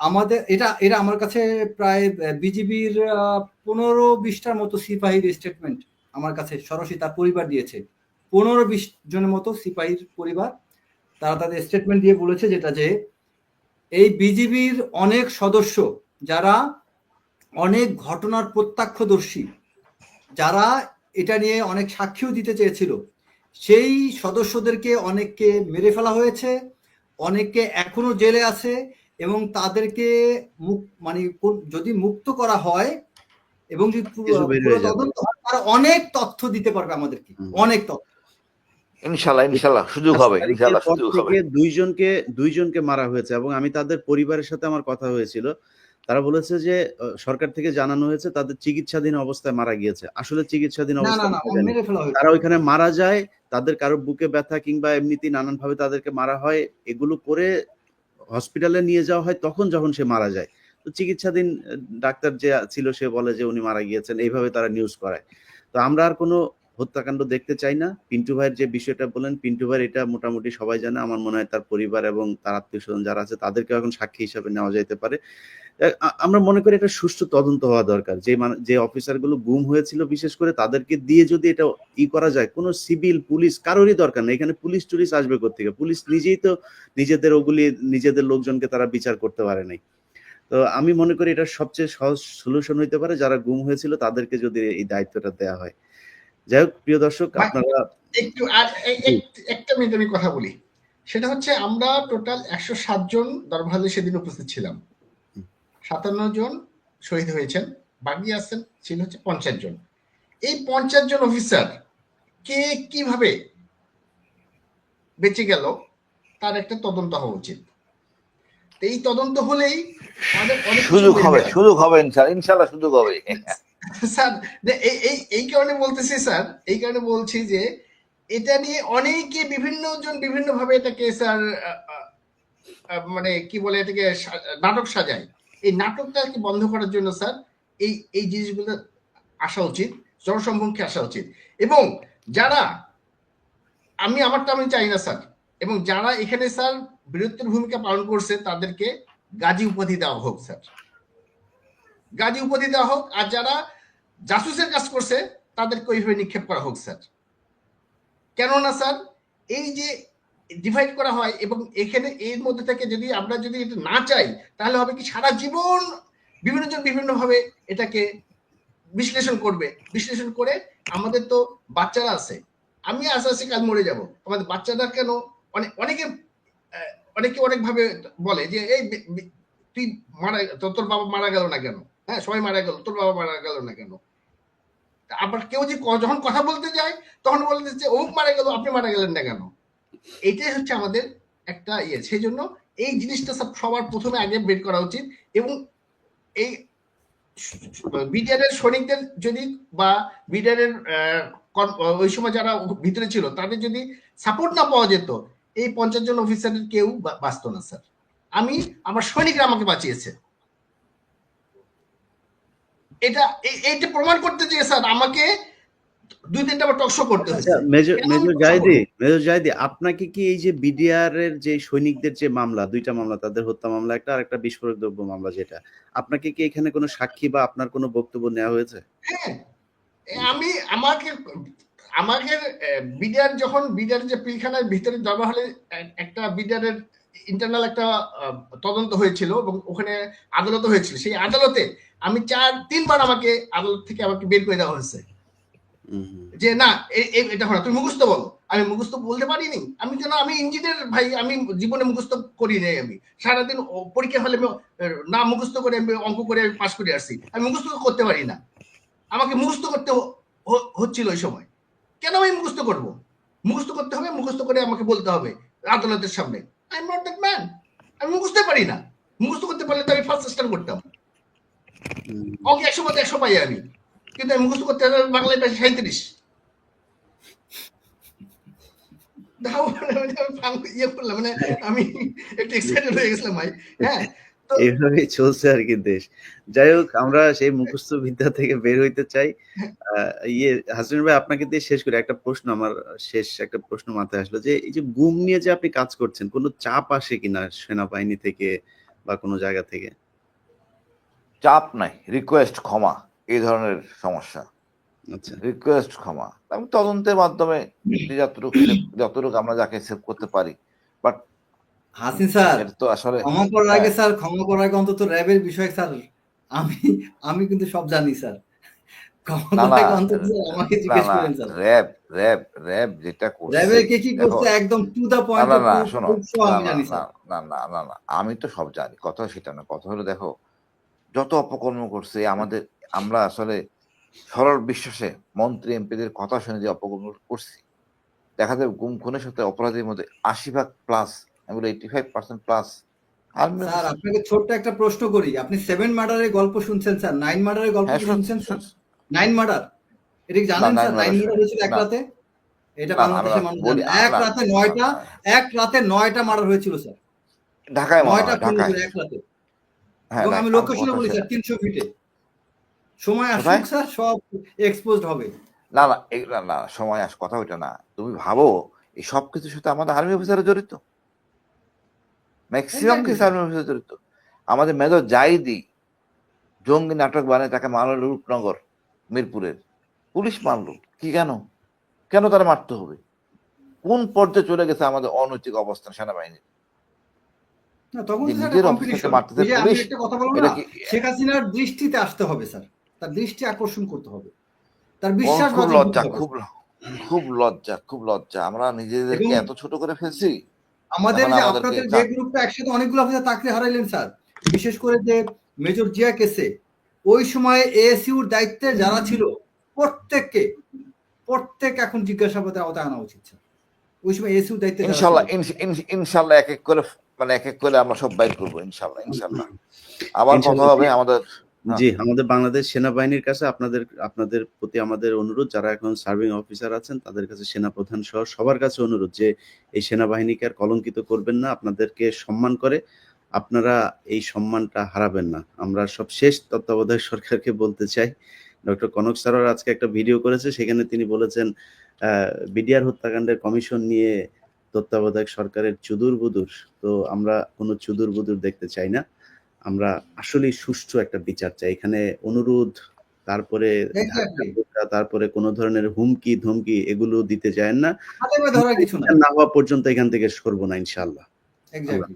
আমাদের এটা আমার কাছে প্রায় বিজিবির 15-20টার মতো সিপাহীর স্টেটমেন্ট আমার কাছে সরাসরি তার পরিবার দিয়েছে। 15-20 জনের মতো সিপাহীর পরিবার তারা তাদের স্টেটমেন্ট দিয়ে বলেছে যেটা যে এই বিজিবির অনেক সদস্য যারা অনেক ঘটনার প্রত্যক্ষদর্শী, যারা এটা নিয়ে অনেক সাক্ষীও দিতে চেয়েছিল, সেই সদস্যদেরকে অনেককে মেরে ফেলা হয়েছে, অনেককে এখনো জেলে আছে এবং তাদেরকে মানে যদি মুক্ত করা হয় এবং যদি পুরো তদন্ত হয় তারা অনেক তথ্য দিতে পারবে আমাদেরকে, অনেক তথ্য। ইনশাআল্লাহ সুযোগ হবে, ইনশাআল্লাহ সুযোগ হবে। দুইজনকে মারা হয়েছে এবং আমি তাদের পরিবারের সাথে আমার কথা হয়েছিল, তারা বলেছে যে সরকার থেকে জানানো হয়েছে তাদের চিকিৎসাধীন অবস্থায় মারা গিয়েছে। আসলে চিকিৎসাধীন অবস্থায় তারা ওইখানে মারা যায়, তাদের কারো বুকে ব্যথা কিংবা এমনিতেই নানান ভাবে তাদেরকে মারা হয়, এগুলো করে হসপিটালে নিয়ে যাওয়া হয় তখন যখন সে মারা যায়। তো চিকিৎসাধীন ডাক্তার যে ছিল সে বলে যে উনি মারা গিয়েছেন, এইভাবে তারা নিউজ করায়। তো আমরা আর কোনো হত্যাকাণ্ড দেখতে চাই না। পিন্টু ভাইয়ের যে বিষয়টা বলেন, পিন্টু ভাইয়ের এটা মোটামুটি সবাই জানে। আমার মনে হয় তার পরিবার এবং তার আত্মীয় স্বজন যারা আছে তাদেরকে এখন সাক্ষী হিসাবে নেওয়া যেতে পারে। আমরা মনে করি এটা সুষ্ঠু তদন্ত হওয়া দরকার। যে অফিসারগুলো গুম হয়েছিল বিশেষ করে তাদেরকে দিয়ে যদি এটা করা যায়, কোনো সিভিল পুলিশ কারোরই দরকার নেই। এখানে পুলিশ টুলিশ আসবে কোত্থেকে? পুলিশ নিজেই তো নিজেদের লোকজনকে তারা বিচার করতে পারে নাই। তো আমি মনে করি এটা সবচেয়ে সহজ সলিউশন হইতে পারে, যারা গুম হয়েছিল তাদেরকে যদি এই দায়িত্বটা দেওয়া হয়। যাই হোক, প্রিয় দর্শক, আপনারা একটু আর একটা মিনিট আমি কথা বলি। সেটা হচ্ছে আমরা টোটাল 107 জন দরভালে সেদিন উপস্থিত ছিলাম। 57 জন শহীদ হয়েছেন, বাকি আছেন ছিল হচ্ছে 50 জন। এই 50 জন অফিসার কে কিভাবে বেঁচে গেল তার একটা তদন্ত হওয়া উচিত। এই তদন্ত হলেই সুযোগ হবে ইনশাআল্লাহ সুযোগ হবে। স্যার এই কারণে বলতেছি স্যার, এই কারণে বলছি যে এটা নিয়ে অনেকে বিভিন্ন ভাবে এটাকে স্যার মানে কি বলে এটাকে নাটক সাজায়। এই নাটকটাকে বন্ধ করার জন্য স্যার এই জিনিসগুলো আসা উচিত, জনসম্মুখে আসা উচিত। এবং যারা আমারটা আমি চাই না স্যার, এবং যারা এখানে স্যার বীরত্বের ভূমিকা পালন করছে তাদেরকে গাজী উপাধি দেওয়া হোক স্যার, গাজী উপাধি দেওয়া হোক। আর যারা জাসুসের কাজ করছে তাদেরকে ওইভাবে নিক্ষেপ করা হোক স্যার। কেননা স্যার এই যে ডিভাইড করা হয় এবং এখানে এর মধ্যে থেকে যদি আমরা যদি এটা না চাই তাহলে হবে কি সারা জীবন বিভিন্নজন বিভিন্নভাবে এটাকে বিশ্লেষণ করে আমাদের তো বাচ্চারা আছে, আমি আস্তে কাল মরে যাব, আমাদের বাচ্চারা কেন অনেকে অনেকভাবে বলে যে এই তুই তোর বাবা মারা গেল না কেন, হ্যাঁ সবাই মারা গেল, তোর বাবা মারা গেল না কেন। আবার কেউ যে যখন কথা বলতে যায় তখন বলতে যে অমুক মারা গেল, আপনি মারা গেলেন না কেন। এইটাই হচ্ছে আমাদের একটা সেই জন্য এই জিনিসটা সবার প্রথমে আগে বের করা উচিত। এবং এই বিডিআরের সৈনিকদের যদি বা বিডিআরের ওই সময় যারা ভিতরে ছিল তাদের যদি সাপোর্ট না পাওয়া যেত এই 50 জন অফিসারের কেউ বাঁচত না স্যার। আমার সৈনিকরা আমাকে বাঁচিয়েছে, এটা প্রমাণ করতে চেয়ে স্যার আমাকে 2-3টা আবার টক শো করতে আচ্ছা, হয়েছে। মেজর কেন আমি মেজর টক শো জাহিদি, করব? মেজর জাহিদি, আপনাকে কি এই যে বিডিআর এর যে সৈনিকদের যে মামলা, 2টা মামলা, তাদের হত্যা মামলা একটা, আর একটা বিস্ফোরক দ্রব্য মামলা যেটা, আপনাকে কি এখানে কোনো সাক্ষী বা আপনার কোনো বক্তব্য নেওয়া হয়েছে? হ্যাঁ, আমি আমাকে আমাকে বিডিআর যে পিলখানার ভিতরে জমা হলে একটা বিডিআরের ইন্টারনাল একটা তদন্ত হয়েছিল এবং ওখানে আদালত হয়েছিল। সেই আদালতে আমি 3বার আমাকে আদালত থেকে আমাকে বের করে দেওয়া হয়েছে যে না এটা হয় না, তুমি মুখস্থ বলো। আমি মুখস্থ বলতে পারিনি। আমি ইঞ্জিনিয়ার ভাই, আমি জীবনে মুখস্থ করি নাই। আমি সারাদিন পরীক্ষা হলে না মুখস্থ করে আমি অঙ্ক করে পাশ করে আসছি। আমি মুখস্থ করতে পারি না। আমাকে মুখস্থ করতে হচ্ছিল ওই সময়। কেন আমি মুখস্থ করব? মুখস্থ করতে হবে, মুখস্থ করে আমাকে বলতে হবে আদালতের সামনে। I am not that man. আমি মুখস্থ পারি না। মুখস্থ করতে পারলে তো আমি ফার্স্ট স্টার করতাম। অঙ্কে 100 মধ্যে 100 পাই আমি, কিন্তু আমি মুখস্থ করতে বাংলায় পাই 37। আমি একটু এক্সাইটেড হয়ে গেছিলাম ভাই। হ্যাঁ, তো এইভাবেই চলছে আর কি দেশ। যাই হোক, আমরা সেই মুখস্থ বিদ্যা থেকে বের হইতে চাই। হাসিনুর ভাই, আপনাকে দিয়ে শেষ করি একটা প্রশ্ন। আমার শেষ একটা প্রশ্ন মাথায় আসলো যে এই যে গুম নিয়ে যে আপনি কাজ করছেন, কোনো চাপ আসে কিনা সেনাবাহিনী থেকে বা কোনো জায়গা থেকে? চাপ নাই, রিকোয়েস্ট ক্ষমা, এই ধরনের সমস্যা। আচ্ছা, রিকোয়েস্ট ক্ষমা, আমি তদন্তের মাধ্যমে যতটুকু আমরা যাকে সেভ করতে পারি। বাট হাসিন স্যার, এটা তো আসলে ক্ষমা করার আগে স্যার, ক্ষমা করার আগে অন্তত র্যাবের বিষয় স্যার, আমি আমি কিন্তু সব জানি স্যার। ক্ষমা না করার না আগে অন্তত স্যার আমাকে না জিজ্ঞেস না করেন স্যার। র্যাব যেটা করছে, র্যাবের কে কি দেখো, করছে একদম টু দা না পয়েন্ট না অফ না প্রুফ শোনো, না আমি না জানি না স্যার। না না না না আমি তো সব জানি, কথা সেটা না। কথা হলো, দেখো, যত অপকর্ম করছে আমাদের, আমরা আসলে সরল বিশ্বাসে মন্ত্রী এমপিদের কথা শুনে যে অপকর্ম করছি, দেখা যাবে গুম খুনের সাথে অপরাধীর মধ্যে 80% প্লাস, আমি বলি 85% প্লাস আর্মি স্যার অফিসার। আপনাকে ছোট্ট একটা প্রশ্ন করি, আপনি 7 মার্ডারের গল্প শুনছেন স্যার? 9 মার্ডারের গল্প হ্যাঁ, কি শুনছেন স্যার? 9 মার্ডার, এটা কি না জানেন স্যার? 9 মার্ডার হয়েছিল এক না রাতে। এটা না আমি বাংলাদেশের মানুষ বলি জানে। এক রাতে 9টা মার্ডার হয়েছিল স্যার। ঢাকায় মনে 9টা হয়, খুন ঢাকায়। হয়েছিল এক রাতে। হ্যাঁ, এবং না আমি আমি লোকেশনে কথা বলি সে স্যার 300 ফিটে। সময় কোথায়? আসুক স্যার, সব এক্সপোজড হবে। না না এগুলা না, সময় কথা ওইটা না। তুমি ভাবো এই সব কিছুর সাথে আমাদের আর্মি অফিসার জড়িত, maximum exactly case sir. Army officer জড়িত। আমাদের মেজর জাহিদি জঙ্গি নাটক বানায় তাকে মারলো রূপনগর মিরপুরের, পুলিশ মারলো। কি কেন? কেন তারা মারতে হবে? কোন পর্যায়ে চলে গেছে আমাদের অনৈতিক অবস্থান সেনাবাহিনীর, না, তখন যে তো স্যার একটা নিজের অফিসারকে কম্পিটিশন। মারতেছে ওই যে আমি পুলিশ? একটা কথা বলবো এটা না, কি শেখ হাসিনার দৃষ্টিতে আসতে হবে স্যার। তার দৃষ্টি আকর্ষণ করতে হবে। তার খুব বিশ্বাসভাজন হতে লজ্জা, হবে। খুব লজ্জা। আমরা নিজেদেরকে এবং এত ছোট করে ফেলছি, আমাদের এখন যে আমাদেরকে আপনাদের যে গ্রুপটা একসাথে অনেকগুলো অফিসার চাকরি হারাইলেন স্যার, বিশেষ করে যে মেজর জিয়া কেসে, ওই সময় এএসইউর দায়িত্বে যারা ছিল প্রত্যেক এখন জিজ্ঞাসাবাদের আওতায় আনা উচিত স্যার। ওই সময় এএসইউর দায়িত্বে যারা ছিল। ইনশাল্লাহ এক এক করে, এক এক করে আমরা সব বাইর করবো ইনশাল্লাহ। আবার কথা হবে আমাদের। জি, আমাদের বাংলাদেশ সেনাবাহিনীর কাছে আপনাদের প্রতি আমাদের অনুরোধ, যারা এখন সার্ভিং অফিসার আছেন তাদের কাছে, সেনাপ্রধান সহ সবার কাছে অনুরোধ যে এই সেনাবাহিনীকে আর কলঙ্কিত করবেন না। আপনাদেরকে সম্মান করে আপনারা এই সম্মানটা হারাবেন না। আমরা সব শেষ তত্ত্বাবধায়ক সরকারকে বলতে চাই, ডক্টর কনক স্যারও আজকে একটা ভিডিও করেছে, সেখানে তিনি বলেছেন বিডিআর হত্যাকাণ্ডের কমিশন নিয়ে তত্ত্বাবধায়ক সরকারের চুদুর বুদুর। তো আমরা কোনো চুদুর বুদুর দেখতে চাই না। আমরা আসলেই সুষ্ঠু একটা বিচার চাই। এখানে অনুরোধ, তারপরে তারপরে কোনো ধরনের হুমকি ধমকি এগুলো দিতে যায়েন না। ধরার কিছু না। না হওয়া পর্যন্ত এখান থেকে সরবো না ইনশাআল্লাহ। এক্স্যাক্টলি।